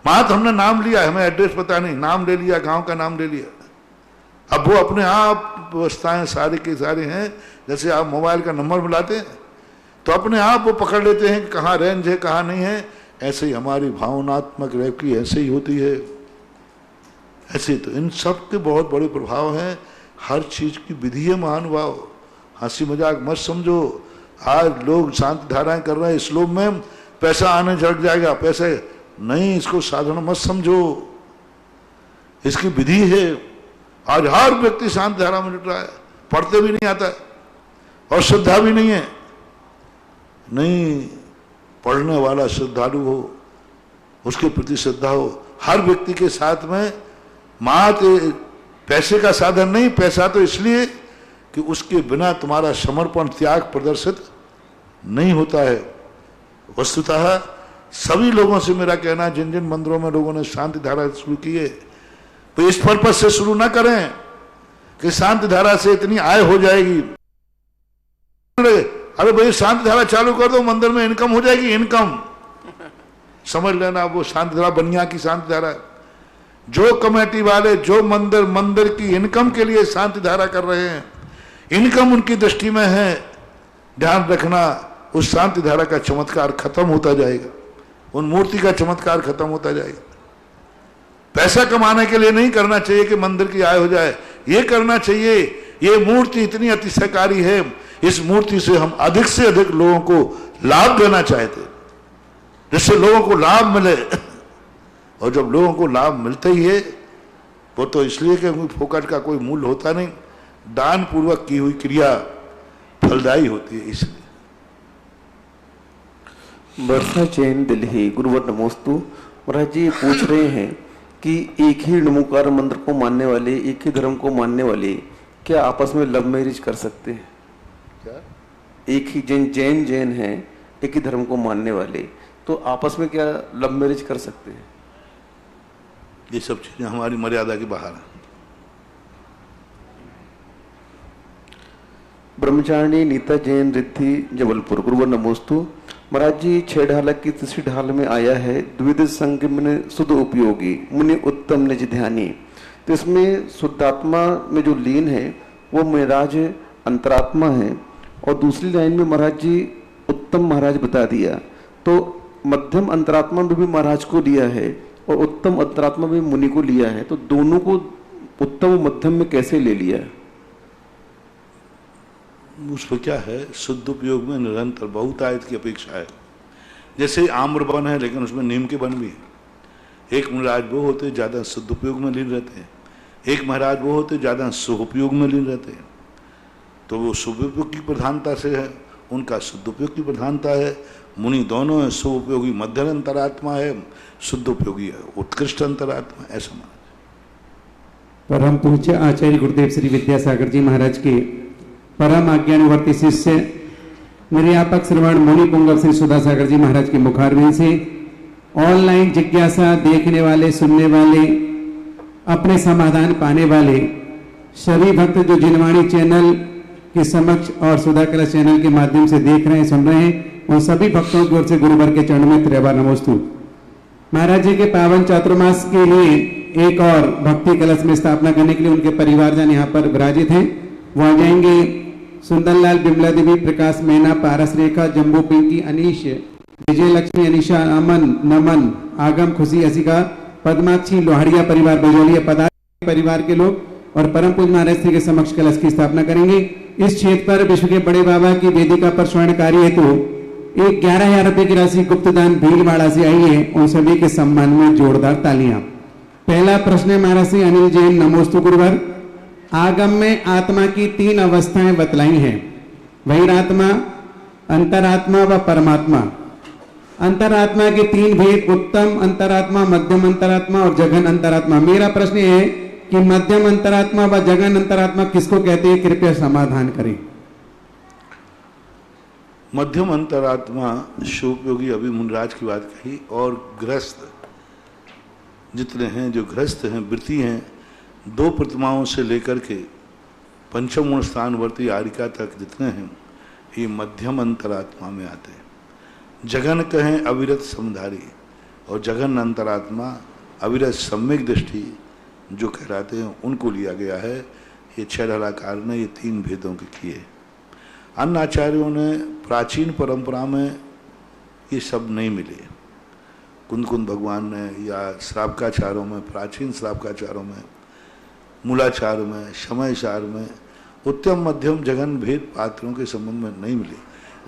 मात हमने नाम लिया, हमें एड्रेस पता नहीं, नाम ले लिया, गांव का नाम ले लिया। अब वो अपने आप व्यवस्थाएं सारे के सारे हैं, जैसे आप मोबाइल का नंबर मिलाते हैं तो अपने आप वो पकड़ लेते हैं कि कहाँ रेंज है कहाँ नहीं है। ऐसे ही हमारी भावनात्मक रेकी ऐसे ही होती है। ऐसे तो इन सब के बहुत बड़े प्रभाव हैं। हर चीज की विधि है महानुभाव, हंसी मजाक मत समझो। आज लोग शांति धाराएं कर रहे हैं, श्लोक में पैसा आने जग जाएगा, पैसे नहीं, इसको साधन मत समझो, इसकी विधि है। आज हर व्यक्ति शांति धारा में जुट रहा है, पढ़ते भी नहीं आता है और श्रद्धा भी नहीं है। नहीं, पढ़ने वाला श्रद्धालु हो, उसके प्रति श्रद्धा हो। हर व्यक्ति के साथ में मात्र पैसे का साधन नहीं, पैसा तो इसलिए कि उसके बिना तुम्हारा समर्पण त्याग प्रदर्शित नहीं होता है। वस्तुतः सभी लोगों से मेरा कहना है, जिन जिन मंदिरों में लोगों ने शांति धारा शुरू की है तो इस पर्पज से शुरू ना करें कि शांति धारा से इतनी आय हो जाएगी। अरे भाई शांति धारा चालू कर दो, मंदिर में इनकम हो जाएगी, इनकम समझ लेना। वो शांति धारा बनिया की शांति धारा, जो कमेटी वाले जो मंदिर की इनकम के लिए शांति धारा कर रहे हैं, इनकम उनकी दृष्टि में है, ध्यान रखना उस शांति धारा का चमत्कार खत्म होता जाएगा, उन मूर्ति का चमत्कार खत्म होता जाएगा। पैसा कमाने के लिए नहीं करना चाहिए कि मंदिर की आय हो जाए, ये करना चाहिए ये मूर्ति इतनी अतिशयकारी है, इस मूर्ति से हम अधिक से अधिक लोगों को लाभ देना चाहते, जिससे लोगों को लाभ मिले। और जब लोगों को लाभ मिलता ही है वो तो इसलिए कि फोकट का कोई मूल्य होता नहीं, दान पूर्वक की हुई क्रिया फलदायी होती है। इसलिए वर्षा जैन दिल्ली, गुरुवर नमोस्तु। महाराज जी पूछ रहे हैं कि एक ही नमोकार मंत्र को मानने वाले, एक ही धर्म को मानने वाले क्या आपस में लव मैरिज कर सकते हैं? क्या एक ही जैन हैं, एक ही धर्म को मानने वाले, तो आपस में क्या लव मैरिज कर सकते हैं? ये सब चीजें हमारी मर्यादा के बाहर है। ब्रह्मचारिणी नीता जैन, रिद्धि, जबलपुर, गुरुवर नमोस्तु। महाराज जी 6 ढालक की 3री ढाल में आया है द्विविध संग मुनि शुद्ध उपयोगी मुनि उत्तम निज ध्यानी। तो इसमें शुद्धात्मा में जो लीन है वो महराज अंतरात्मा है। और दूसरी लाइन में महाराज जी उत्तम महाराज बता दिया, तो मध्यम अंतरात्मा में भी महाराज को लिया है और उत्तम अंतरात्मा में मुनि को लिया है, तो दोनों को उत्तम और मध्यम में कैसे ले लिया? उस पर क्या है, शुद्ध उपयोग में निरंतर बहुतायत की अपेक्षा है। जैसे आम्र वन है लेकिन उसमें नीम के वन भी है। एक महाराज वो होते ज्यादा शुद्ध उपयोग में लीन रहते हैं, एक महाराज वो होते ज्यादा शुभ उपयोग में लीन रहते हैं। तो वो शुभ उपयोग की प्रधानता से है, उनका शुद्ध उपयोग की प्रधानता है। मुनि दोनों है, शुभ उपयोगी मध्यम अंतरात्मा है, शुद्ध उपयोगी है उत्कृष्ट अंतरात्मा, ऐसा माना। परम पूज्य आचार्य गुरुदेव श्री विद्यासागर जी महाराज के परम आज्ञानुवर्ती शिष्य निर्यापक श्रवण मुनि पुंगव श्री सुधासागर जी महाराज के मुखारविंद से ऑनलाइन जिज्ञासा देखने वाले, सुनने वाले, अपने समाधान पाने वाले सभी भक्त जो जिनवाणी चैनल के समक्ष और सुधा कलश चैनल के माध्यम से देख रहे हैं, सुन रहे हैं, उन सभी भक्तों की ओर से गुरुवर के चरण में त्रिवार नमोस्तु। महाराज जी के पावन चातुर्मास के लिए एक और भक्ति कलश में स्थापना करने के लिए उनके परिवारजन यहाँ पर विराजित हैं। वो आ जाएंगे सुंदरलाल, बिमला देवी, प्रकाश मैना, पारस रेखा, जम्बू पिंकी, अनीश, विजय लक्ष्मी, अनिशा, अमन, नमन, आगम, खुशी, असिका, पद्माक्षी, लोहाड़िया परिवार, बजौलिया पदार्थ परिवार के लोग और परम पूज्य महाराज श्री के समक्ष कलश की स्थापना करेंगे। इस क्षेत्र पर विश्व के बड़े बाबा की वेदिका पर स्वर्ण कार्य हेतु एक 11,000 रुपए की राशि गुप्तदान भीलवाड़ा से आई है। उन सभी के सम्मान में जोरदार तालियां। पहला प्रश्न है महाराज श्री अनिल जैन, नमोस्तु गुरुवर। आगम में आत्मा की 3 अवस्थाएं बतलाई हैं, बहिरात्मा, अंतरात्मा व परमात्मा। अंतरात्मा के 3 भेद, उत्तम अंतरात्मा, मध्यम अंतरात्मा और जघन अंतरात्मा। मेरा प्रश्न है कि मध्यम अंतरात्मा व जघन अंतरात्मा किसको कहते हैं, कृपया समाधान करें। मध्यम अंतरात्मा शिवयोगी अभी मुनराज की बात कही, और गृहस्थ जितने हैं, जो गृहस्थ हैं, वृत्ति हैं, 2 प्रतिमाओं से लेकर के पंचम गुण स्थानवर्ती आरिका तक जितने हैं, ये मध्यम अंतरात्मा में आते हैं। जगन कहें अविरत समधारी, और जगन अंतरात्मा अविरत सम्यक दृष्टि जो कहलाते हैं, उनको लिया गया है। ये 6 ढलाकार ने ये 3 भेदों के किए। अन्य आचार्यों ने प्राचीन परंपरा में ये सब नहीं मिले। कुंद भगवान ने या श्रावकाचारों में, प्राचीन श्रावकाचारों में, मूलाचार में, शमयचार में उत्तम मध्यम जगन भेद पात्रों के संबंध में नहीं मिले।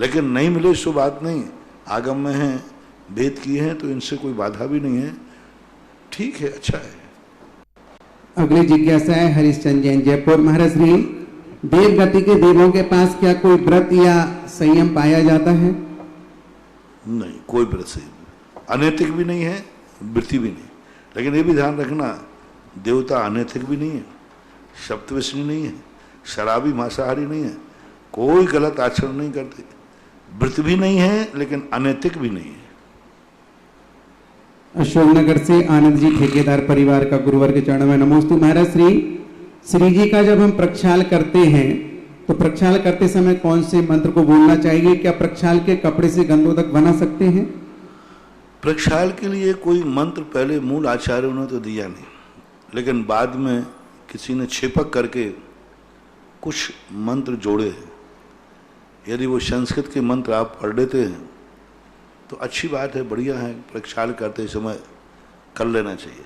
लेकिन नहीं मिले सो बात नहीं, आगम में हैं, भेद किए हैं, तो इनसे कोई बाधा भी नहीं है, ठीक है, अच्छा है। अगली जिज्ञासा है हरिश्चंद्र जैन, जयपुर। महाराज श्री, देव गति के देवों के पास क्या कोई व्रत या संयम पाया जाता है? नहीं, कोई व्रत से अनैतिक भी नहीं है, वृत्ति भी नहीं। लेकिन ये भी ध्यान रखना, देवता अनैतिक भी नहीं है, सप्तविष्णु नहीं है, शराबी मांसाहारी नहीं है, कोई गलत आचरण नहीं करते, व्रत भी नहीं है लेकिन अनैतिक भी नहीं है। अशोकनगर से आनंद जी ठेकेदार परिवार का गुरुवर के चरणों में नमोस्तु। महाराज श्री जी का जब हम प्रक्षाल करते हैं तो प्रक्षाल करते समय कौन से मंत्र को बोलना चाहिए? क्या प्रक्षाल के कपड़े से गंधोदक बना सकते हैं? प्रक्षाल के लिए कोई मंत्र पहले मूल आचार्यों ने तो दिया नहीं, लेकिन बाद में किसी ने छेपक करके कुछ मंत्र जोड़े हैं। यदि वो संस्कृत के मंत्र आप पढ़ लेते हैं तो अच्छी बात है, बढ़िया है, प्रक्षाल करते समय कर लेना चाहिए।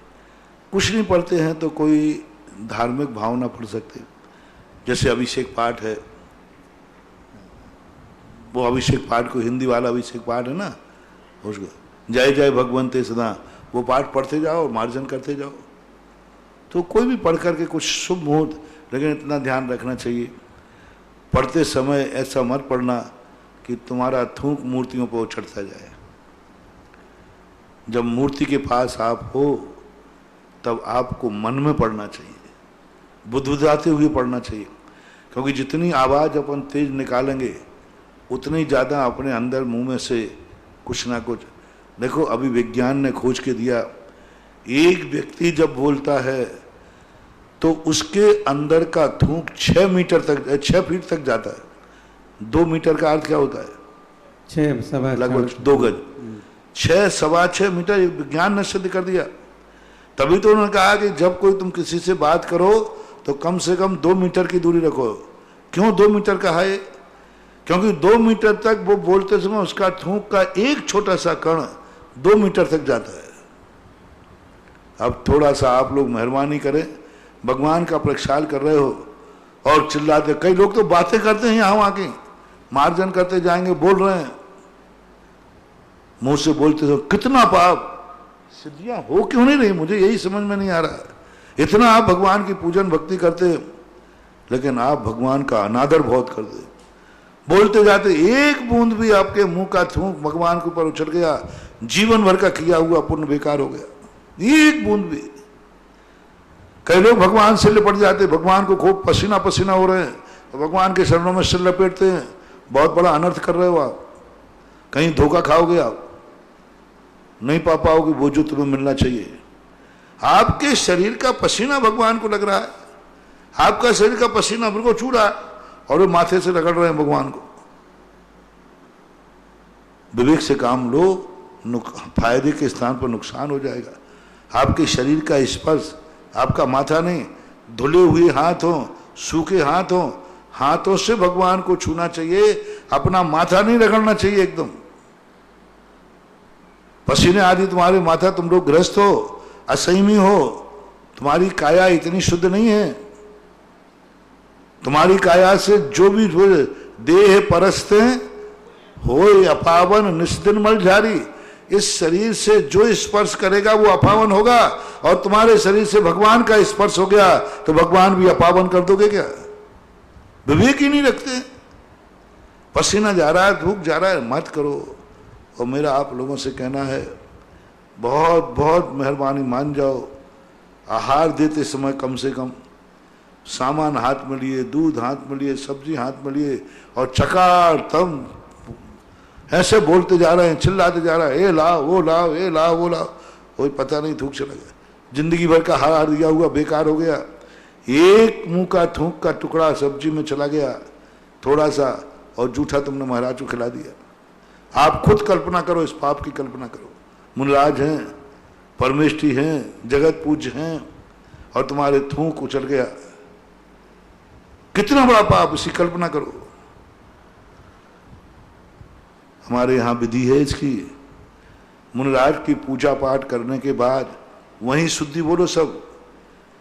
कुछ नहीं पढ़ते हैं तो कोई धार्मिक भावना पढ़ सकते, जैसे अभिषेक पाठ है, वो अभिषेक पाठ को हिंदी वाला अभिषेक पाठ है ना, उसको जय जय भगवंते सदा, वो पाठ पढ़ते जाओ और मार्जन करते जाओ। तो कोई भी पढ़ करके कुछ शुभ मुहूर्त, लेकिन इतना ध्यान रखना चाहिए पढ़ते समय ऐसा मत पढ़ना कि तुम्हारा थूक मूर्तियों पर उछड़ता जाए। जब मूर्ति के पास आप हो तब आपको मन में पढ़ना चाहिए, बुदबुदाते हुए पढ़ना चाहिए, क्योंकि जितनी आवाज़ अपन तेज निकालेंगे उतनी ज़्यादा अपने अंदर मुंह में से कुछ ना कुछ। देखो अभी विज्ञान ने खोज के दिया, एक व्यक्ति जब बोलता है तो उसके अंदर का थूक 6 मीटर तक, 6 फीट तक जाता है। 2 मीटर का अर्थ क्या होता है? 6 लगभग 2 गज, 6 सवा 6 मीटर विज्ञान ने सिद्ध कर दिया। तभी तो उन्होंने कहा कि जब कोई तुम किसी से बात करो तो कम से कम 2 मीटर की दूरी रखो। क्यों 2 मीटर का है? क्योंकि 2 मीटर तक वो बोलते समय उसका थूक का एक छोटा सा कण 2 मीटर तक जाता है। अब थोड़ा सा आप लोग मेहरबानी करें, भगवान का प्रक्षाल कर रहे हो और चिल्लाते, कई लोग तो बातें करते हैं यहाँ वहाँ की, मार्जन करते जाएंगे, बोल रहे हैं, मुंह से बोलते हो कितना पाप, सिद्धियां हो क्यों नहीं रही, मुझे यही समझ में नहीं आ रहा है। इतना आप भगवान की पूजन भक्ति करते, लेकिन आप भगवान का अनादर बहुत करते, बोलते जाते, एक बूंद भी आपके मुंह का थूक भगवान के ऊपर उछल गया, जीवन भर का किया हुआ पुण्य बेकार हो गया, एक बूंद भी। कई लोग भगवान से लिपट जाते, भगवान को खूब पसीना पसीना हो रहे हैं, तो भगवान के शरणों में सिर लपेटते हैं, बहुत बड़ा अनर्थ कर रहे हो आप, कहीं धोखा खाओगे आप, नहीं पा पाओगे वो जो तुम्हें मिलना चाहिए। आपके शरीर का पसीना भगवान को लग रहा है, आपका शरीर का पसीना बिल्कुल छू रहा है और वो माथे से रगड़ रहे हैं भगवान को। विवेक से काम लो, फायदे के स्थान पर नुकसान हो जाएगा। आपके शरीर का स्पर्श, आपका माथा नहीं, धुले हुए हाथ हो, सूखे हाथ हो, हाथों से भगवान को छूना चाहिए, अपना माथा नहीं रगड़ना चाहिए एकदम। पसीने आदि तुम्हारे माथा, तुम लोग गृहस्थ हो, असंयमी हो, तुम्हारी काया इतनी शुद्ध नहीं है। तुम्हारी काया से जो भी देह परस्ते होय अपावन निस्दिन मल झारी, इस शरीर से जो स्पर्श करेगा वो अपावन होगा, और तुम्हारे शरीर से भगवान का स्पर्श हो गया तो भगवान भी अपावन कर दोगे क्या? विवेक ही नहीं रखते। पसीना जा रहा है, धूप जा रहा है, मत करो। और मेरा आप लोगों से कहना है, बहुत बहुत मेहरबानी मान जाओ, आहार देते समय कम से कम सामान हाथ में लिए, दूध हाथ में लिए, सब्जी हाथ में लिए, और चकार तम ऐसे बोलते जा रहे हैं, चिल्लाते जा रहे हैं, ये लाओ वो लाओ, ये लाओ वो लाओ, कोई पता नहीं थूक चला गया, जिंदगी भर का हार दिया हुआ बेकार हो गया। एक मुंह का थूक का टुकड़ा सब्जी में चला गया थोड़ा सा, और जूठा तुमने महाराज को खिला दिया। आप खुद कल्पना करो, इस पाप की कल्पना करो। मुनराज हैं, परमेष्ठी हैं, जगत पूज्य हैं, और तुम्हारे थूक उछल गया, कितना बड़ा पाप, इसी कल्पना करो। हमारे यहाँ विधि है इसकी, मुनराज की पूजा पाठ करने के बाद वहीं शुद्धि बोलो सब।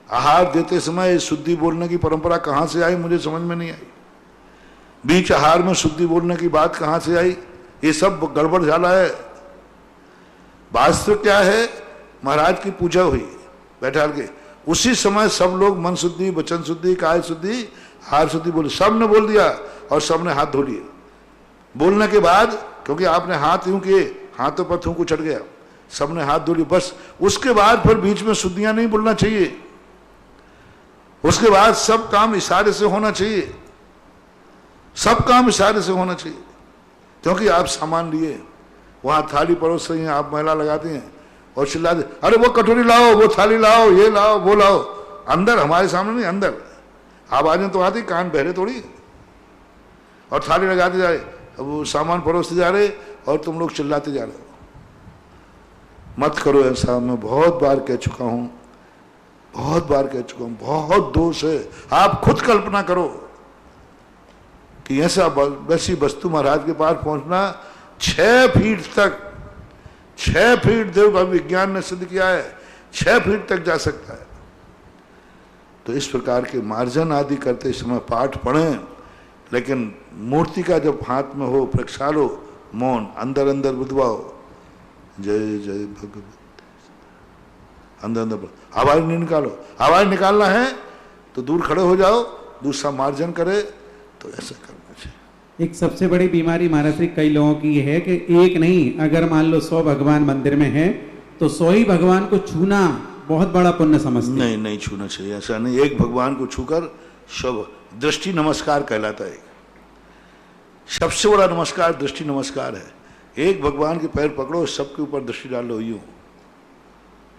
आहार देते समय शुद्धि बोलने की परंपरा कहाँ से आई, मुझे समझ में नहीं आई। बीच आहार में शुद्धि बोलने की बात कहाँ से आई, ये सब गड़बड़ झाला है। वास्तव क्या है, महाराज की पूजा हुई बैठा के, उसी समय सब लोग मन शुद्धि, वचन शुद्धि, काय शुद्धि, आहार शुद्धि बोले, सब ने बोल दिया और सब ने हाथ धो लिए। बोलने के बाद क्योंकि आपने हाथ यूं किए, हाथों पर थूक उछल गया, सबने हाथ धो लिए, बस उसके बाद फिर बीच में शुद्धियां नहीं बोलना चाहिए। उसके बाद सब काम इशारे से होना चाहिए, सब काम इशारे से होना चाहिए। क्योंकि आप सामान लिए, वहां थाली परोस रही हैं, आप महिला लगाती हैं और चिल्लाते, अरे वो कटोरी लाओ, वो थाली लाओ, ये लाओ, वो लाओ, अंदर, हमारे सामने नहीं, अंदर। आवाजें तो आती, कान बहरे थोड़ी, और थाली लगाते जा रहे, वो सामान परोसते जा रहे और तुम लोग चिल्लाते जा रहे हो। मत करो ऐसा, मैं बहुत बार कह चुका हूं, बहुत बार कह चुका हूं, बहुत दोष है। आप खुद कल्पना करो कि ऐसा वैसी वस्तु महाराज के पास पहुंचना 6 फीट तक, 6 फीट देव विज्ञान ने सिद्ध किया है, 6 फीट तक जा सकता है। तो इस प्रकार के मार्जन आदि करते समय पाठ पढ़ें, लेकिन मूर्ति का जब हाथ में हो, प्रक्षालो, मौन, अंदर अंदर बुधवाओ, जय जय भगवत, अंदर अंदर, आवाज नहीं निकालो। आवाज निकालना है तो दूर खड़े हो जाओ, दूसरा मार्जन करे, तो ऐसा करना चाहिए। एक सबसे बड़ी बीमारी महाराज श्री कई लोगों की है कि एक नहीं, अगर मान लो 100 भगवान मंदिर में है तो 100 ही भगवान को छूना बहुत बड़ा पुण्य समझते हैं। नहीं, नहीं छूना चाहिए, ऐसा नहीं। एक भगवान को छूकर शुभ दृष्टि नमस्कार कहलाता है। सबसे बड़ा नमस्कार दृष्टि नमस्कार है। एक भगवान के पैर पकड़ो, सबके ऊपर दृष्टि डालो, यूं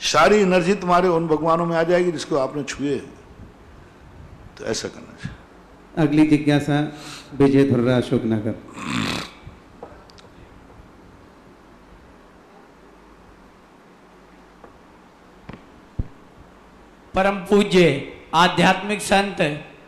सारी एनर्जी तुम्हारे उन भगवानों में आ जाएगी जिसको आपने छुए। तो ऐसा करना चाहिए। अगली जिज्ञासा विजय धुर्रा, अशोक नगर। परम पूज्य आध्यात्मिक संत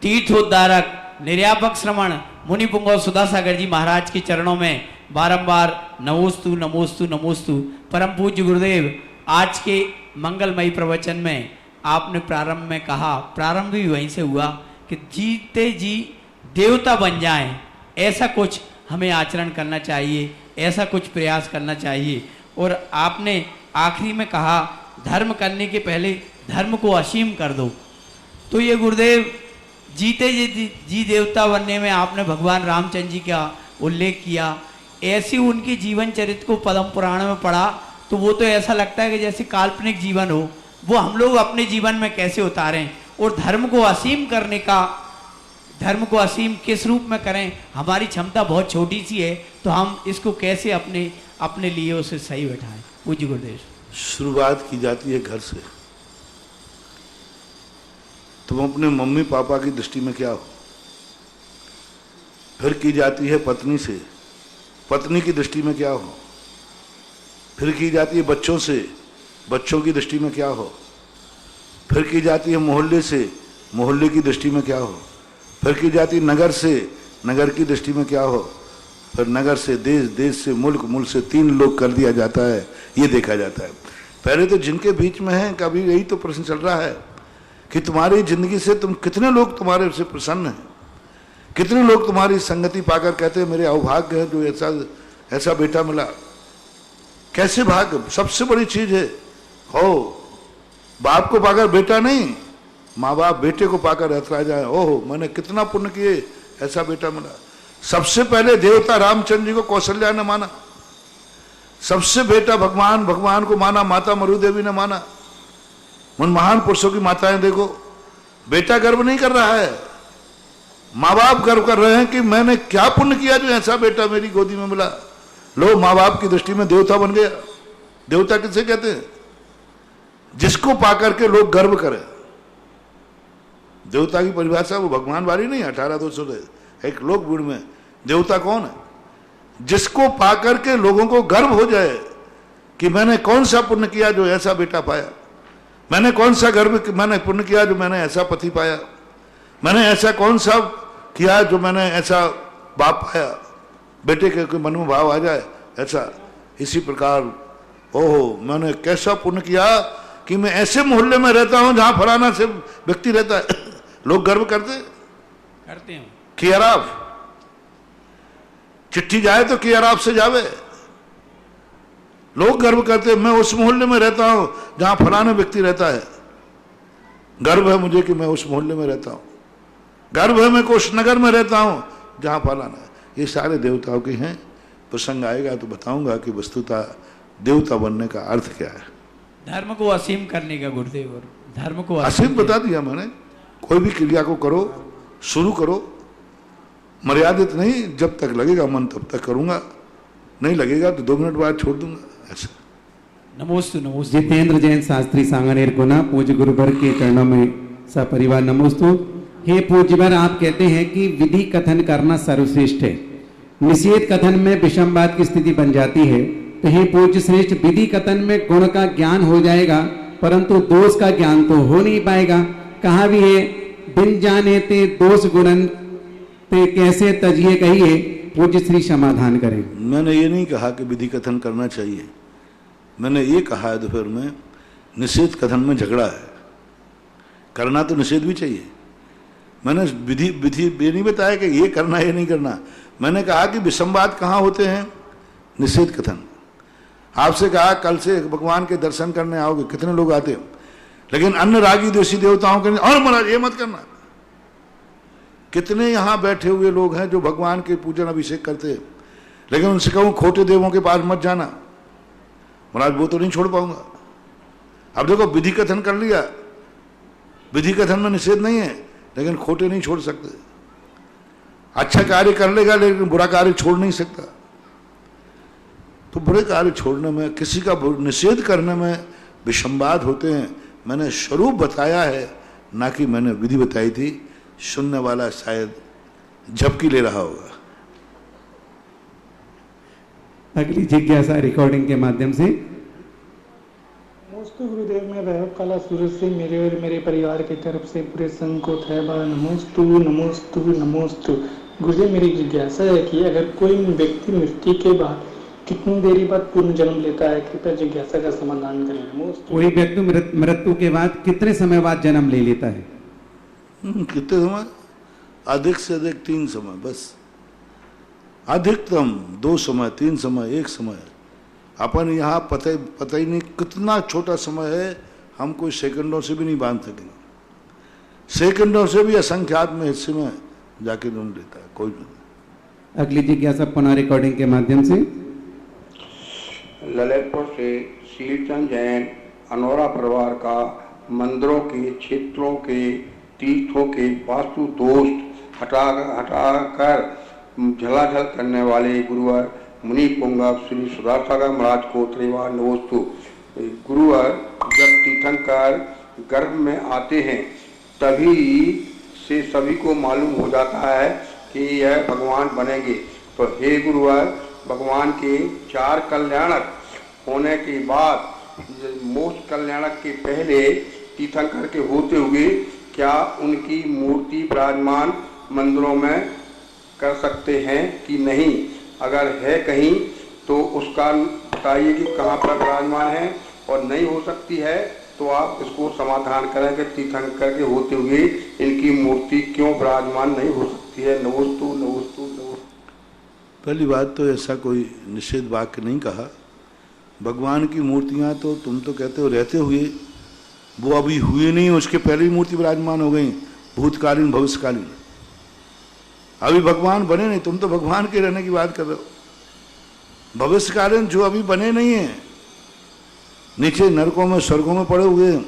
तीर्थोद्धारक निर्यापक श्रमण मुनि पुंगव सुधासागर जी महाराज के चरणों में बारंबार नमोस्तु नमोस्तु नमोस्तु। परम पूज्य गुरुदेव, आज के मंगलमयी प्रवचन में आपने प्रारंभ में कहा, प्रारंभ भी वहीं से हुआ कि जीते जी देवता बन जाएं, ऐसा कुछ हमें आचरण करना चाहिए, ऐसा कुछ प्रयास करना चाहिए। और आपने आखिरी में कहा धर्म करने के पहले धर्म को असीम कर दो। तो ये गुरुदेव जीते जी देवता बनने में आपने भगवान रामचंद्र जी का उल्लेख किया। ऐसी उनकी जीवन चरित्र को पद्म पुराण में पढ़ा तो वो तो ऐसा लगता है कि जैसे काल्पनिक जीवन हो, वो हम लोग अपने जीवन में कैसे उतारें। और धर्म को असीम करने का, धर्म को असीम किस रूप में करें, हमारी क्षमता बहुत छोटी सी है, तो हम इसको कैसे अपने लिए उसे सही बैठाएं। पूज्य गुरुदेव, शुरुआत की जाती है घर से। तुम अपने मम्मी पापा की दृष्टि में क्या हो, फिर की जाती है पत्नी से, पत्नी की दृष्टि में क्या हो, फिर की जाती है बच्चों से, बच्चों की दृष्टि में क्या हो, फिर की जाती है मोहल्ले से, मोहल्ले की दृष्टि में क्या हो, फिर की जाती है नगर से, नगर की दृष्टि में क्या हो, फिर नगर से देश, देश से मुल्क, मुल्क से 3 लोग कर दिया जाता है। ये देखा जाता है। पहले तो जिनके बीच में हैं, कभी यही तो प्रश्न चल रहा है कि तुम्हारी जिंदगी से तुम कितने लोग तुम्हारे से प्रसन्न हैं, कितने लोग तुम्हारी संगति पाकर कहते हैं मेरे अभाग्य है जो ऐसा बेटा मिला। कैसे भाग्य, सबसे बड़ी चीज है हो बाप को पाकर बेटा नहीं, माँ बाप बेटे को पाकर ऐतरा जाए, ओहो मैंने कितना पुण्य किए, ऐसा बेटा मिला। सबसे पहले देवता रामचंद्र जी को कौशल्या ने माना, सबसे बेटा भगवान को माना, माता मरु देवी ने माना। उन महान पुरुषों की माताएं देखो, बेटा गर्व नहीं कर रहा है, माँ बाप गर्व कर रहे हैं कि मैंने क्या पुण्य किया जो ऐसा बेटा मेरी गोदी में मिला। लो माँ बाप की दृष्टि में देवता बन गया। देवता किसे कहते हैं? जिसको पाकर के लोग गर्व करें। देवता की परिभाषा वो भगवान वाली नहीं, 18,200 एक लोक गुण में देवता कौन है? जिसको पाकर के लोगों को गर्व हो जाए कि मैंने कौन सा पुण्य किया जो ऐसा बेटा पाया, मैंने कौन सा मैंने पुण्य किया जो मैंने ऐसा पति पाया, मैंने ऐसा कौन सा किया जो मैंने ऐसा बाप पाया। बेटे के मन में भाव आ जाए ऐसा। इसी प्रकार ओहो मैंने कैसा पुण्य किया कि मैं ऐसे मोहल्ले में रहता हूं जहां फलाना से व्यक्ति रहता है। लोग गर्व करते हैं कियाराफ, चिट्ठी जाए तो कियाराफ से जावे। लोग गर्व करते हैं मैं उस मोहल्ले में रहता हूं जहां फलाना व्यक्ति रहता है। गर्व है मुझे कि मैं उस मोहल्ले में रहता हूं, गर्व है मैं कुशनगर में रहता हूं जहां फलाना है। ये सारे देवताओं के हैं। प्रसंग आएगा तो बताऊंगा कि वस्तुतः देवता बनने का अर्थ क्या है। धर्म को असीम करने का गुरुदेव, और धर्म को असीम बता दिया मैंने। कोई भी क्रिया को करो, शुरू करो, मर्यादित नहीं, जब तक लगेगा मन तब तक करूंगा, नहीं लगेगा तो 2 मिनट बाद छोड़ दूंगा। ऐसा नमोस्तु नमोस्तु। जितेंद्र जैन शास्त्री सांगानेर गुना पूज्य गुरुवर के चरणों में सपरिवार नमोस्तु। हे पूज्यवर, आप कहते हैं कि विधि कथन करना सर्वश्रेष्ठ है, निषेध कथन में विषमवाद की स्थिति बन जाती है। तो हे पूज्य श्रेष्ठ, विधि कथन में गुण का ज्ञान हो जाएगा परंतु दोष का ज्ञान तो हो नहीं पाएगा। कहा भी है बिन जाने ते दोष गुणन ते कैसे तजिए, कहिए पूज्य श्री समाधान करें। मैंने ये नहीं कहा कि विधि कथन करना चाहिए, मैंने ये कहा है दोपहर में निषेध कथन में झगड़ा है, करना तो निषेध भी चाहिए। मैंने विधि ये नहीं बताया कि ये करना ये नहीं करना। मैंने कहा कि विसंवाद कहाँ होते हैं? निषेध कथन। आपसे कहा कल से भगवान के दर्शन करने आओगे, कितने लोग आते हो, लेकिन अन्य रागी देशी देवताओं के और महाराज ये मत करना। कितने यहाँ बैठे हुए लोग हैं जो भगवान के पूजन अभिषेक करते हैं, लेकिन उनसे कहूँ खोटे देवों के पास मत जाना, महाराज वो तो नहीं छोड़ पाऊंगा। अब देखो विधि कथन कर लिया, विधि कथन में निषेध नहीं है, लेकिन खोटे नहीं छोड़ सकते। अच्छा कार्य कर लेगा लेकिन बुरा कार्य छोड़ नहीं सकता। तो बुरे कार्य छोड़ने में, किसी का निषेध करने में विसंवाद होते हैं। मैंने स्वरूप बताया है, ना कि मैंने विधि बताई थी। सुनने वाला शायद झपकी ले रहा होगा। अगली जिज्ञासा रिकॉर्डिंग के माध्यम से। मोस्ट नमस्ते गुरुदेव, मैं वैभव काला सूरज से मेरे और मेरे परिवार की तरफ से पूरे संघ को तहबा नमोस्तु नमोस्तु नमोस्तु। गुरुदेव, मेरी जिज्ञासा है कि अगर कोई व्यक्ति मृत्यु के बाद कितनी देरी बाद पूर्ण जन्म लेता है, कृपया जिज्ञासा का समाधान करें। नमोस्तु। कोई व्यक्ति मृत्यु के बाद कितने समय बाद जन्म ले लेता है? कितने समय? अधिक से अधिक 3 समय, बस। अधिकतम 2 समय, 3 समय, 1 समय। अपन यहाँ पता ही नहीं कितना छोटा समय है, हम कोई सेकंडों से भी नहीं बांध सकेंगे। सेकंडों से भी असंख्यात में हिस्से में जाके जन्म लेता है कोई भी। अगली जिज्ञासा पुनः रिकॉर्डिंग के माध्यम से। ललितपुर से शीलचंद जैन, अनोरा परिवार का मंदिरों के, क्षेत्रों के, तीर्थों के वास्तु दोष हटाकर झलाझल करने वाले गुरुवर मुनि पुंगव श्री सुधासागर महाराज को त्रिवार नमोस्तु। गुरुवर, जब तीर्थंकर गर्भ में आते हैं तभी से सभी को मालूम हो जाता है कि यह भगवान बनेंगे। तो हे गुरुवर, भगवान के 4 कल्याणक होने के बाद मोक्ष कल्याणक के पहले तीर्थंकर के होते हुए क्या उनकी मूर्ति विराजमान मंदिरों में कर सकते हैं कि नहीं? अगर है कहीं तो उसका बताइए कि कहाँ पर विराजमान है, और नहीं हो सकती है तो आप इसको समाधान करें कि तीर्थंकर के होते हुए इनकी मूर्ति क्यों विराजमान नहीं हो सकती है। नमोस्तु नमोस्तु नमोस्तु। पहली बात तो ऐसा कोई निषेध वाक्य नहीं कहा। भगवान की मूर्तियाँ तो तुम तो कहते हो रहते हुए, वो अभी हुए नहीं, उसके पहले ही मूर्ति विराजमान हो गई, भूतकालीन भविष्यकालीन। अभी भगवान बने नहीं, तुम तो भगवान के रहने की बात कर रहे हो। भविष्यकालीन जो अभी बने नहीं है, नीचे नरकों में स्वर्गों में पड़े हुए हैं,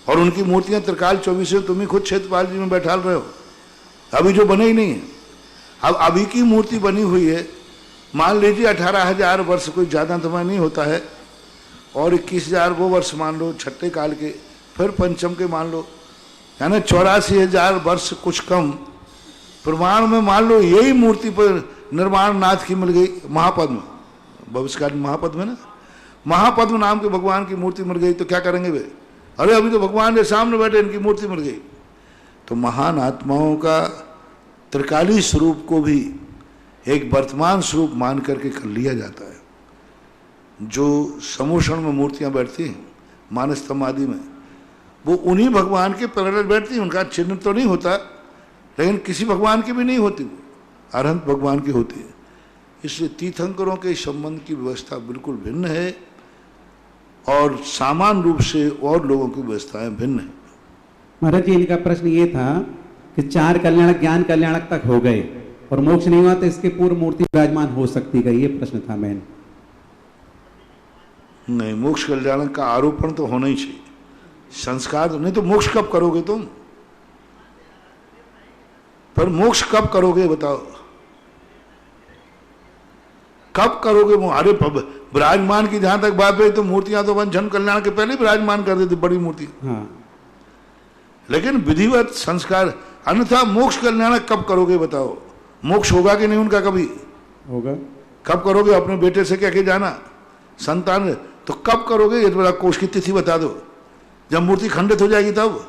और उनकी मूर्तियां त्रिकाल 24 तुम ही खुद क्षेत्रपाल जी में बैठाल रहे हो, अभी जो बने ही नहीं है। अब अभी की मूर्ति बनी हुई है, मान लीजिए 18,000 वर्ष, कोई ज़्यादा समय नहीं होता है, और 21,000 वो वर्ष मान लो छठे काल के, फिर पंचम के मान लो, यानी 84,000 वर्ष कुछ कम प्रमाण में मान लो यही मूर्ति पर निर्माण नाथ की मिल गई। महापद्म, भविष्यकाल महापद्म है ना, महापद्म नाम के भगवान की मूर्ति मिल गई, तो क्या करेंगे वे? अरे अभी तो भगवान के सामने बैठे, इनकी मूर्ति मिल गई। तो महान आत्माओं का त्रिकाली स्वरूप को भी एक वर्तमान स्वरूप मान करके कर लिया जाता है। जो समूषण में मूर्तियां बैठती हैं मानस समाधि में, वो उन्हीं भगवान के पैरेलल बैठती हैं। उनका चिन्ह तो नहीं होता, लेकिन किसी भगवान की भी नहीं होती, वो अरहंत भगवान की होती है। इसलिए तीर्थंकरों के संबंध की व्यवस्था बिल्कुल भिन्न है, और सामान्य रूप से और लोगों की व्यवस्थाएं भिन्न है। महाराज जी, इनका प्रश्न ये था कि 4 कल्याणक ज्ञान कल्याणक तक हो गए और मोक्ष नहीं हुआ, तो इसके पूर्व मूर्ति विराजमान हो सकती है, ये प्रश्न था मैंने। नहीं, मोक्ष कल्याणक का आरोपण तो होना ही चाहिए, संस्कार तो नहीं। तो मोक्ष कब करोगे तुम? पर मोक्ष कब करोगे बताओ, कब करोगे? अरे विराजमान की जहां तक बात है, तो मूर्तियां तो जन्म कल्याण के पहले विराजमान कर देती, बड़ी मूर्ति। हाँ। लेकिन विधिवत संस्कार, अन्यथा मोक्ष कल्याण कब करोगे बताओ? मोक्ष होगा कि नहीं उनका? कभी होगा। कब करोगे? अपने बेटे से कह के जाना, संतान, तो कब करोगे? ये बड़ा कोष की तिथि बता दो, जब मूर्ति खंडित हो जाएगी तब।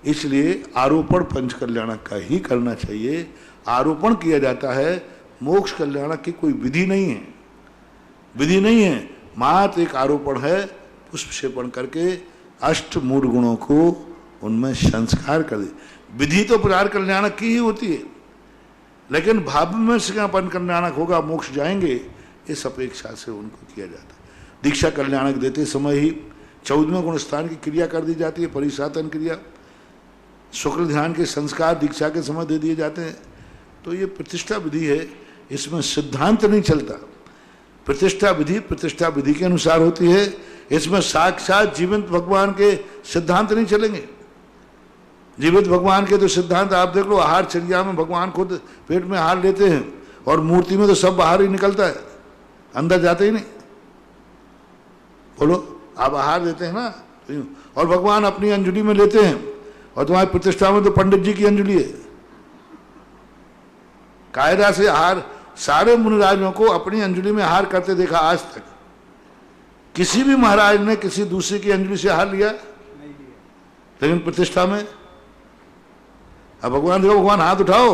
इसलिए आरोपण पंच कल्याणक का ही करना चाहिए। आरोपण किया जाता है, मोक्ष कल्याणक की कोई विधि नहीं है, विधि नहीं है, मात्र एक आरोपण है। पुष्प क्षेपण करके अष्ट मूल गुणों को उनमें संस्कार कर दे। विधि तो प्रचार कल्याणक की ही होती है, लेकिन भाव में सिंगापन कल्याणक होगा, मोक्ष जाएंगे, इस अपेक्षा से उनको किया जाता है। दीक्षा कल्याणक देते समय ही 14वें गुण स्थान की क्रिया कर दी जाती है, परिसातन क्रिया। शुक्ल ध्यान के संस्कार दीक्षा के समय दे दिए जाते हैं। तो ये प्रतिष्ठा विधि है, इसमें सिद्धांत नहीं चलता। प्रतिष्ठा विधि के अनुसार होती है, इसमें साक्षात जीवंत भगवान के सिद्धांत नहीं चलेंगे। जीवित भगवान के तो सिद्धांत आप देख लो, आहार चर्या में भगवान खुद पेट में आहार लेते हैं, और मूर्ति में तो सब बाहर ही निकलता है, अंदर जाते ही नहीं। बोलो, आप आहार देते हैं ना, और भगवान अपनी अंजलि में लेते हैं, और तुम्हारी प्रतिष्ठा में तो पंडित जी की अंजलि है। कायदा से आहार, सारे मुनिराजों को अपनी अंजलि में आहार करते देखा आज तक। किसी भी महाराज ने किसी दूसरे की अंजलि से हार लिया? लेकिन प्रतिष्ठा में अब भगवान देखो, भगवान हाथ उठाओ,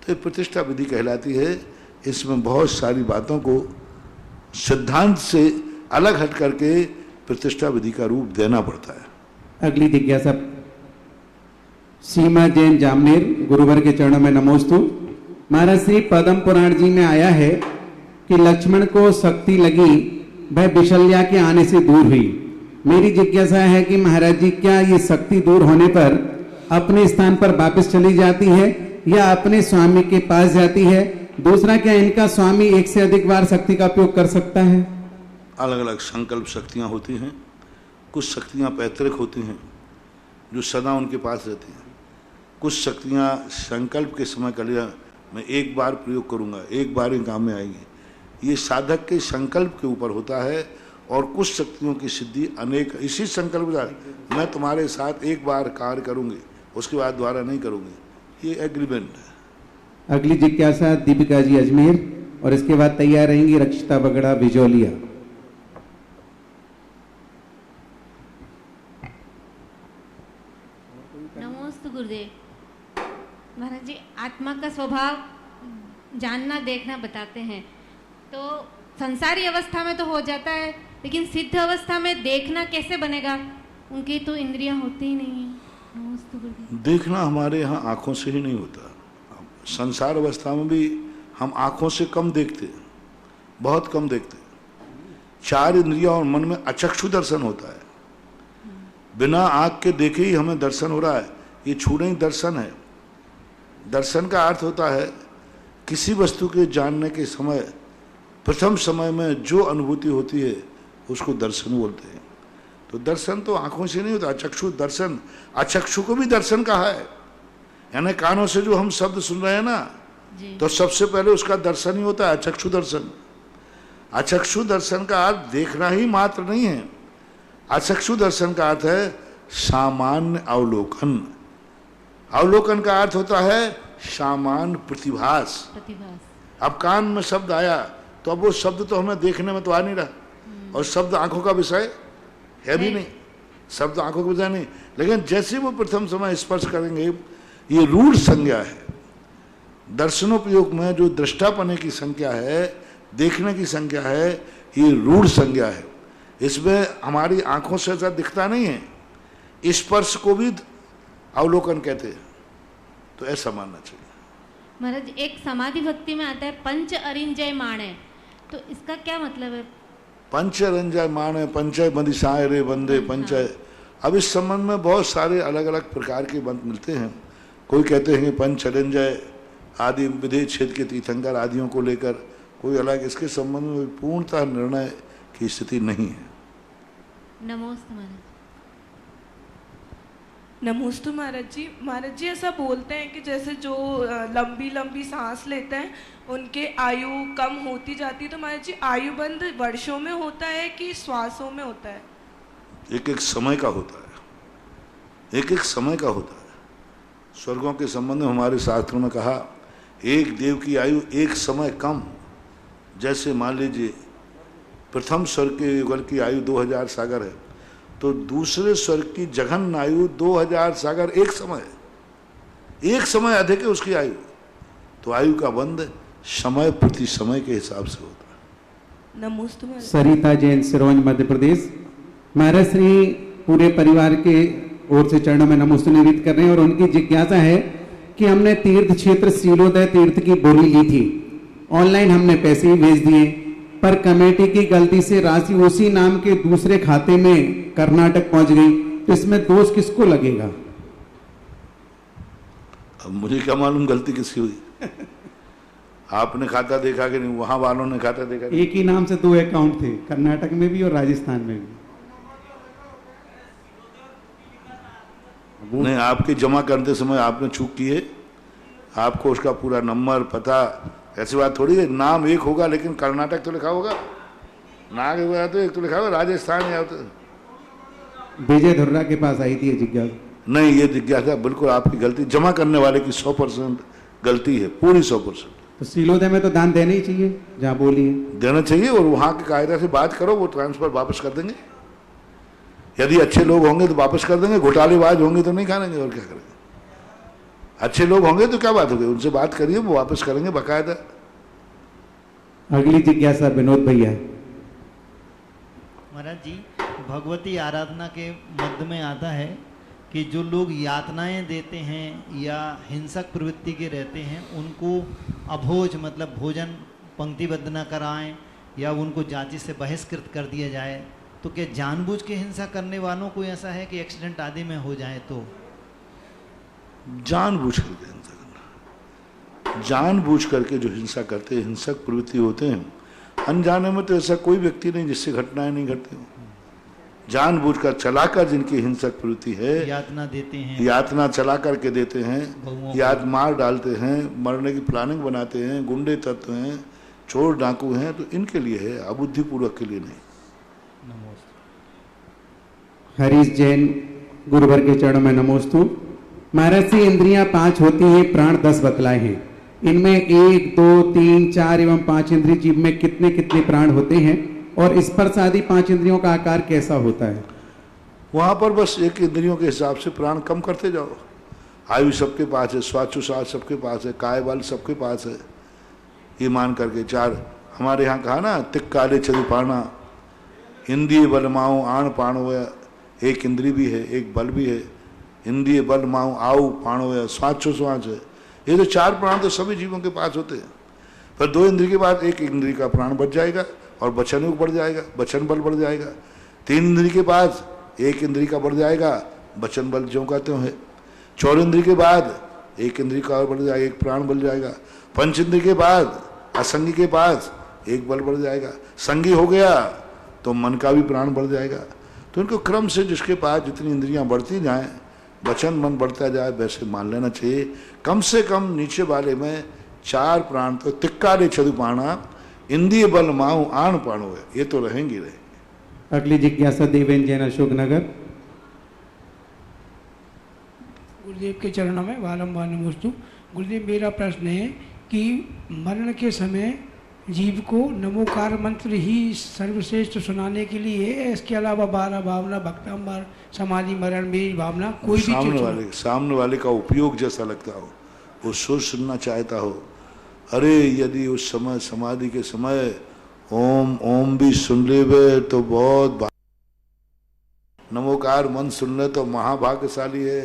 तो प्रतिष्ठा विधि कहलाती है। इसमें बहुत सारी बातों को सिद्धांत से अलग हट करके प्रतिष्ठा विधि का रूप देना पड़ता है। अगली जिज्ञासा सीमा जैन जामनेर, गुरुवर के चरणों में नमोस्तु। महाराज श्री पद्म पुराण जी में आया है कि लक्ष्मण को शक्ति लगी, वह विशल्या के आने से दूर हुई। मेरी जिज्ञासा है कि महाराज जी, क्या ये शक्ति दूर होने पर अपने स्थान पर वापस चली जाती है या अपने स्वामी के पास जाती है? दूसरा, क्या इनका स्वामी एक से अधिक बार शक्ति का उपयोग कर सकता है? अलग अलग संकल्प शक्तियां होती हैं। कुछ शक्तियां पैतृक होती हैं जो सदा उनके पास रहती हैं। कुछ शक्तियां संकल्प के समय कर लिया, मैं एक बार प्रयोग करूंगा, एक बार ही काम में आएंगी। ये साधक के संकल्प के ऊपर होता है। और कुछ शक्तियों की सिद्धि अनेक, इसी संकल्प मैं तुम्हारे साथ एक बार कार्य करूंगी, उसके बाद दोबारा नहीं करूंगी, ये एग्रीमेंट है। अगली जिज्ञासा दीपिका जी अजमेर, और इसके बाद तैयार रहेंगी रक्षिता बगड़ा बिजौलिया। नमोस्तु गुरुदेव। महाराज जी, आत्मा का स्वभाव जानना देखना बताते हैं, तो संसारी अवस्था में तो हो जाता है, लेकिन सिद्ध अवस्था में देखना कैसे बनेगा? उनकी तो इंद्रियां होती ही नहीं है। नमोस्तु गुरुदेव। देखना हमारे यहाँ आंखों से ही नहीं होता। संसार अवस्था में भी हम आंखों से कम देखते हैं, बहुत कम देखते हैं। 4 इंद्रियों और मन में अचक्षु दर्शन होता है। बिना आंख के देखे ही हमें दर्शन हो रहा है, ये छूने ही दर्शन है। दर्शन का अर्थ होता है किसी वस्तु के जानने के समय, प्रथम समय में जो अनुभूति होती है उसको दर्शन बोलते हैं। तो दर्शन तो आंखों से नहीं होता, अचक्षु दर्शन। अचक्षु को भी दर्शन कहा है, यानी कानों से जो हम शब्द सुन रहे हैं ना, तो सबसे पहले उसका दर्शन ही होता है, अचक्षु दर्शन। अचक्षु दर्शन का अर्थ देखना ही मात्र नहीं है। अचक्षु दर्शन का अर्थ है सामान्य अवलोकन। अवलोकन का अर्थ होता है सामान्य प्रतिभास। अब कान में शब्द आया तो अब वो शब्द तो हमें देखने में तो आ नहीं रहा, और शब्द आंखों का विषय है भी नहीं, शब्द आंखों का विषय नहीं। लेकिन जैसे वो प्रथम समय स्पर्श करेंगे, ये रूढ़ संज्ञा है। दर्शनोपयोग में जो दृष्टापने की संख्या है, देखने की संख्या है, ये रूढ़ संज्ञा है। इसमें हमारी आंखों से ऐसा दिखता नहीं है। स्पर्श को भी अवलोकन कहते हैं, तो ऐसा मानना चाहिए। महाराज, एक समाधि भक्ति में आता है पंच अरिंजय माणे, तो इसका क्या मतलब है? पंच अरिंजय माणे पंचय बंदिशाए रे बंदे पंचय। अब इस संबंध में बहुत सारे अलग अलग प्रकार के मंत्र मिलते हैं। कोई कहते हैं कि पंच अरिंजय आदि विधेय क्षेत्र के तीर्थंकर आदियों को लेकर, कोई अलग। इसके संबंध में पूर्णतः निर्णय की स्थिति नहीं है। नमोस्तु महाराज। नमोस्तु महाराज जी। महाराज जी, ऐसा बोलते हैं कि जैसे जो लंबी लंबी सांस लेते हैं उनके आयु कम होती जाती है, तो महाराज जी आयु बंद वर्षों में होता है कि श्वासों में होता है? एक एक समय का होता है, एक एक समय का होता है। स्वर्गों के संबंध में हमारे शास्त्रों में कहा, एक देव की आयु एक समय कम। जैसे मान लीजिए प्रथम स्वर्ग के युगल की आयु 2000 सागर है, तो दूसरे स्वर्ग की जघन आयु 2000 सागर एक समय है। एक समय अधिक है उसकी आयु। तो आयु का बंध समय प्रति समय के हिसाब से होता है। नमोस्तु। सरिता जैन, सिरोंज, मध्य प्रदेश। महाराज श्री पूरे परिवार के ओर से चरणों में नमोस्तु निवेदित कर रहे हैं, और उनकी जिज्ञासा है कि हमने तीर्थ क्षेत्र सीलोदय तीर्थ की बोली ली थी, ऑनलाइन हमने पैसे भी भेज दिए, पर कमेटी की गलती से राशि उसी नाम के दूसरे खाते में कर्नाटक पहुंच गई, तो इसमें दोष किसको लगेगा? अब मुझे क्या मालूम गलती किसकी हुई। आपने खाता देखा कि नहीं? वहां वालों ने खाता देखा? एक ही नाम से 2 अकाउंट थे, कर्नाटक में भी और राजस्थान में भी। नहीं, आपके जमा करते समय आपने चूक की है। आपको उसका पूरा नंबर पता, ऐसी बात थोड़ी है। नाम एक होगा लेकिन कर्नाटक तो लिखा होगा, नाग होगा तो एक तो लिखा होगा, राजस्थान या तो। विजय धुर्रा के पास आई थी ये जिज्ञासा। नहीं, ये जिज्ञासा बिल्कुल आपकी गलती, जमा करने वाले की 100% गलती है, पूरी 100%। तो सीलोदय में तो दान देना ही चाहिए, जहाँ बोलिए देना चाहिए, और वहाँ के कायदे से बात करो, वो ट्रांसफर वापस कर देंगे। यदि अच्छे लोग होंगे तो वापस कर देंगे, घोटालेबाज होंगे तो नहीं करेंगे, और क्या करेंगे। अच्छे लोग होंगे तो क्या बात होगी, उनसे बात करिए, वो वापस करेंगे बाकायदा। अगली जिज्ञासा विनोद भैया। महाराज जी, भगवती आराधना के मध्य में आता है कि जो लोग यातनाएं देते हैं या हिंसक प्रवृत्ति के रहते हैं, उनको अभोज मतलब भोजन पंक्तिबद्ध न कराएं या उनको जाति से बहिष्कृत कर दिया जाए, तो क्या जानबूझ के हिंसा करने वालों को ऐसा है कि एक्सीडेंट आदि में हो जाए तो? जानबूझ करके हिंसा करना, जानबूझ करके जो हिंसा करते हैं, हिंसक प्रवृत्ति होते हैं, अनजाने में तो ऐसा कोई व्यक्ति नहीं जिससे घटनाएं नहीं घटती हो। जानबूझकर चलाकर जिनकी हिंसक प्रवृत्ति है, यातना देते हैं, यातना चला करके देते हैं, या मार डालते हैं, मरने की प्लानिंग बनाते हैं, गुंडे तत्व हैं, चोर डाकू हैं, तो इनके लिए है, अबुद्धिपूर्वक के लिए नहीं। हरीश जैन गुरुवर के चरणों में नमोस्तु। महाराज से इंद्रियां 5 होती हैं, प्राण 10 बतलाए हैं। इनमें 1, 2, 3, 4 एवं 5 इंद्रिय जीव में कितने कितने प्राण होते हैं, और स्पर्श आदि 5 इंद्रियों का आकार कैसा होता है? वहां पर बस एक इंद्रियों के हिसाब से प्राण कम करते जाओ। आयु सबके पास है, स्वाचुसार सबके पास है, काय बल सबके पास है, ये मान करके 4 हमारे यहाँ कहा ना, तिक्काले चतुपाणा, इंद्रिय बल माओ आण पाणो, एक इंद्री भी है, एक बल भी है। इंद्रिय बल माओ आऊ पाणो, स्वाचो स्वाच है। ये तो 4 प्राण तो सभी जीवों के पास होते हैं। फिर 2 इंद्रिय के बाद एक इंद्रिय का प्राण बच जाएगा और वचन योग बढ़ जाएगा, वचन बल बढ़ जाएगा। 3 इंद्रिय के बाद एक इंद्रिय का बढ़ जाएगा, वचन बल जो कहते हैं। 4 इंद्रिय के बाद एक इंद्रिय का बढ़ जाएगा, एक प्राण बढ़ जाएगा। 5 इंद्रिय के बाद असंगी के पास एक बल बढ़ जाएगा। संगी हो गया तो मन का भी प्राण बढ़ जाएगा। तो इनको क्रम से जिसके पास जितनी इंद्रियां बढ़ती जाएं, वचन मन बढ़ता जाए, वैसे मान लेना चाहिए। कम से कम नीचे वाले में 4 प्राण तो तिक्काले चतुपाणा, इंद्रिय बल माऊ आण पाणो है, ये तो रहेंगे रहेंगे। अगली जिज्ञासा देवेंद्र जैन अशोकनगर। गुरुदेव के चरणों में बारंबार नमोस्तु। गुरुदेव, मेरा प्रश्न है कि मरण के समय जीव को नमोकार मंत्र ही सर्वश्रेष्ठ सुनाने के लिए है, इसके अलावा 12 भावना, भक्तांबर, समाधि, मरण में भावना, कोई भी सामने वाले का उपयोग जैसा लगता हो, वो सुर सुनना चाहता हो। अरे यदि उस समय समाधि के समय ओम ओम भी सुन ले तो बहुत, नमोकार मन सुन ले तो महाभाग्यशाली है।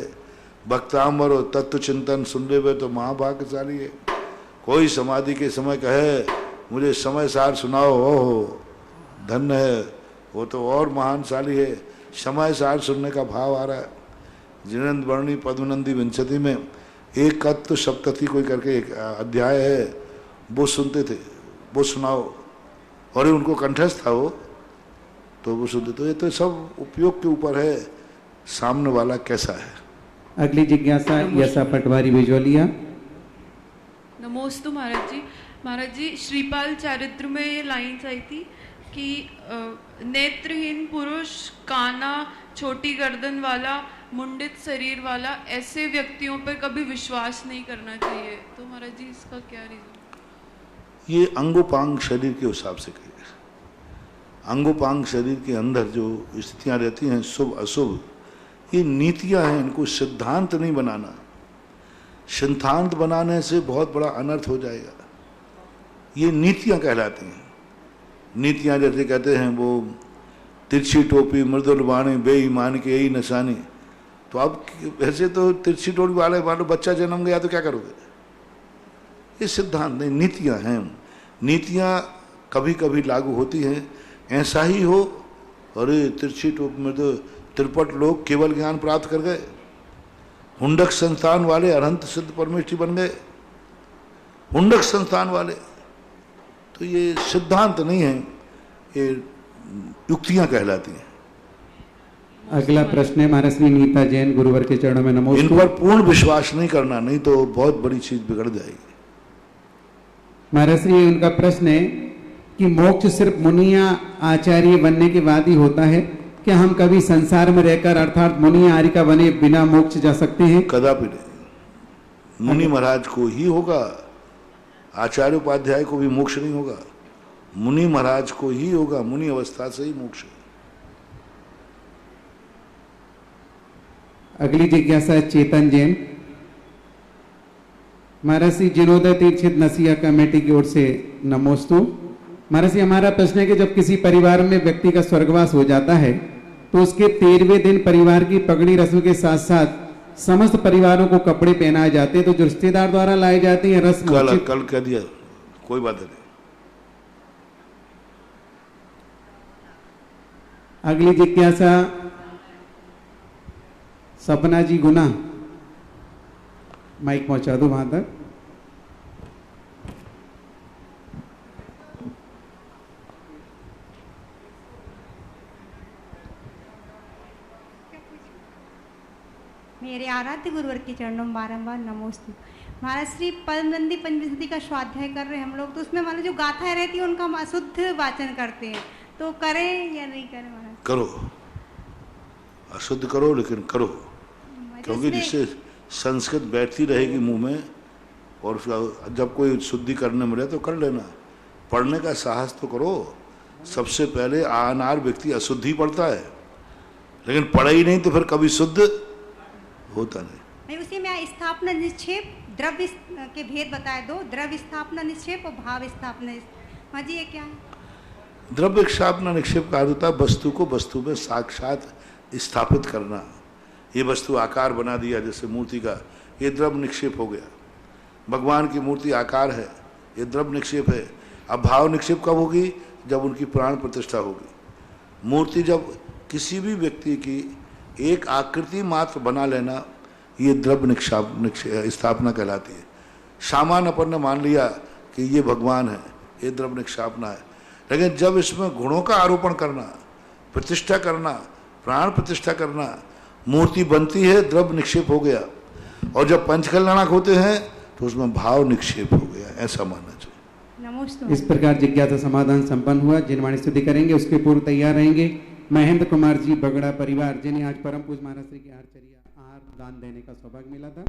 भक्तांबर और तत्व चिंतन सुन ले तो महाभाग्यशाली है। कोई समाधि के समय कहे मुझे समय सार सुनाओ, हो धन्य है, वो तो और महानशाली है। समय सार सुनने का भाव आ रहा है। जिनेन्द्र वर्णी पद्मनंदी विंशति में एक तत्व सप्तति कोई करके एक अध्याय है, वो सुनते थे, वो सुनाओ, और उनको कंठस्थ था वो, तो वो सुनते। तो ये तो सब उपयोग के ऊपर है, सामने वाला कैसा है। अगली जिज्ञासा यशा पटवारी बिजोलिया। नमोस्तु महाराज जी। महाराज जी, श्रीपाल चारित्र में ये लाइन्स आई थी कि नेत्रहीन पुरुष, काना, छोटी गर्दन वाला, मुंडित शरीर वाला, ऐसे व्यक्तियों पर कभी विश्वास नहीं करना चाहिए। तो महाराज जी, इसका क्या रीजन? ये अंगोपांग शरीर के हिसाब से कहिए। अंगोपांग शरीर के अंदर जो स्थितियां रहती हैं, शुभ अशुभ, ये नीतियां हैं, इनको सिद्धांत नहीं बनाना। सिद्धांत बनाने से बहुत बड़ा अनर्थ हो जाएगा। ये नीतियां कहलाती हैं। नीतियां जैसे कहते हैं वो तिरछी टोपी, मृदुल वाणी, बेईमान की यही निशानी। तो अब वैसे तो तिरछी टोपी वाले मानो बच्चा जन्म गया तो क्या करोगे? ये सिद्धांत नहीं, नीतियां हैं। नीतियां कभी कभी लागू होती हैं। ऐसा ही हो, अरे तिरछी टोपी में तो 53 लोग केवल ज्ञान प्राप्त कर गए, हुंडक संस्थान वाले अनंत सिद्ध परमेष्ठी बन गए, हुंडक संस्थान वाले। तो ये सिद्धांत नहीं है, ये युक्तियां कहलाती हैं। अगला प्रश्न है महाराज श्री नीता जैन गुरुवर के चरणों में नमोस्तु। इन पर पूर्ण विश्वास नहीं करना, नहीं तो बहुत बड़ी चीज बिगड़ जाएगी। महाराज श्री, उनका प्रश्न है कि मोक्ष सिर्फ मुनिया आचार्य बनने के बाद ही होता है, क्या हम कभी संसार में रहकर अर्थात मुनि आर्य बने बिना मोक्ष जा सकते हैं? कदापि नहीं। मुनि महाराज को ही होगा, आचार्य उपाध्याय को भी मोक्ष नहीं होगा, मुनि महाराज को ही होगा, मुनि अवस्था से ही मोक्ष है। अगली जिज्ञासा चेतन जैन। महाराज श्री जिनोदय तीर्थ नसिया कमेटी की ओर से नमोस्तु। महाराज जी, हमारा प्रश्न है कि जब किसी परिवार में व्यक्ति का स्वर्गवास हो जाता है तो उसके 13वें दिन परिवार की पगड़ी रस्म के साथ साथ समस्त परिवारों को कपड़े पहनाए जाते हैं, तो जो रिश्तेदार द्वारा लाए जाते हैं रस्म कल कह दिया, कोई बात नहीं। अगली जिज्ञासा सपना जी गुना, माइक पहुंचा दो वहां तक। मेरे आराध्य गुरुवर के चरणों में बारंबार नमोस्तु। महाराज श्री पद्मनंदी पंचविंशति का स्वाध्याय कर रहे हैं हम लोग, तो उसमें मान लो जो गाथाएं रहती है उनका हम अशुद्ध वाचन करते हैं, तो करें या नहीं करें महाराज? करो, अशुद्ध करो लेकिन करो, क्योंकि जिससे संस्कृत बैठती रहेगी मुंह में, और जब कोई शुद्धि करने मिले तो कर लेना। पढ़ने का साहस तो करो। सबसे पहले आनार व्यक्ति अशुद्धि पढ़ता है, लेकिन पढ़ा ही नहीं तो फिर कभी शुद्ध होता नहीं। उसी में स्थापना निक्षेप द्रव्य के भेद बताए दो, द्रव्य स्थापना निक्षेप और भाव स्थापना। हाँ जी, ये क्या है? द्रव्य स्थापना निक्षेप का अर्थ होता है वस्तु को वस्तु में साक्षात स्थापित करना। ये वस्तु आकार बना दिया जैसे मूर्ति का, ये द्रव्य निक्षेप हो गया। भगवान की मूर्ति आकार है, ये द्रव्य निक्षेप है। अब भाव निक्षेप कब होगी? जब उनकी प्राण प्रतिष्ठा होगी। मूर्ति जब किसी भी व्यक्ति की एक आकृति मात्र बना लेना, ये द्रव्य स्थापना कहलाती है। सामान्य अपन ने मान लिया कि ये भगवान है, ये द्रव्य स्थापना है, लेकिन जब इसमें गुणों का आरोपण करना, प्रतिष्ठा करना, प्राण प्रतिष्ठा करना, मूर्ति बनती है, द्रव्य निक्षेप हो गया। और जब पंचकल्याणक होते हैं तो उसमें भाव निक्षेप हो गया, ऐसा मानना चाहिए। नमस्ते। इस प्रकार जिज्ञासा समाधान संपन्न हुआ। जिनवाणी स्तुति करेंगे उसके पूर्व तैयार रहेंगे महेंद्र कुमार जी बगड़ा परिवार, जिन्हें आज परम पूज्य महाराज श्री की आहार दान देने का सौभाग्य मिला था।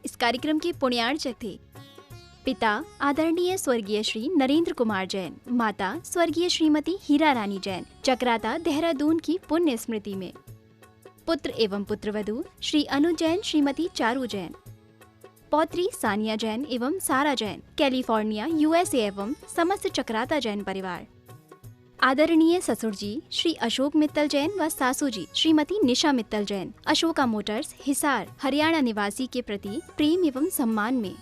इस कार्यक्रम के पुण्यार्चक थे पिता आदरणीय स्वर्गीय श्री नरेंद्र कुमार जैन, माता स्वर्गीय श्रीमती हीरा रानी जैन, चक्राता देहरादून की पुण्य स्मृति में। पुत्र एवं पुत्रवधू श्री अनु जैन, श्रीमती चारू जैन, पौत्री सानिया जैन एवं सारा जैन, कैलिफोर्निया USA एवं समस्त चक्राता जैन परिवार। आदरणीय ससुर जी श्री अशोक मित्तल जैन व सासू जी श्रीमती निशा मित्तल जैन, अशोका मोटर्स हिसार हरियाणा निवासी के प्रति प्रेम एवं सम्मान में।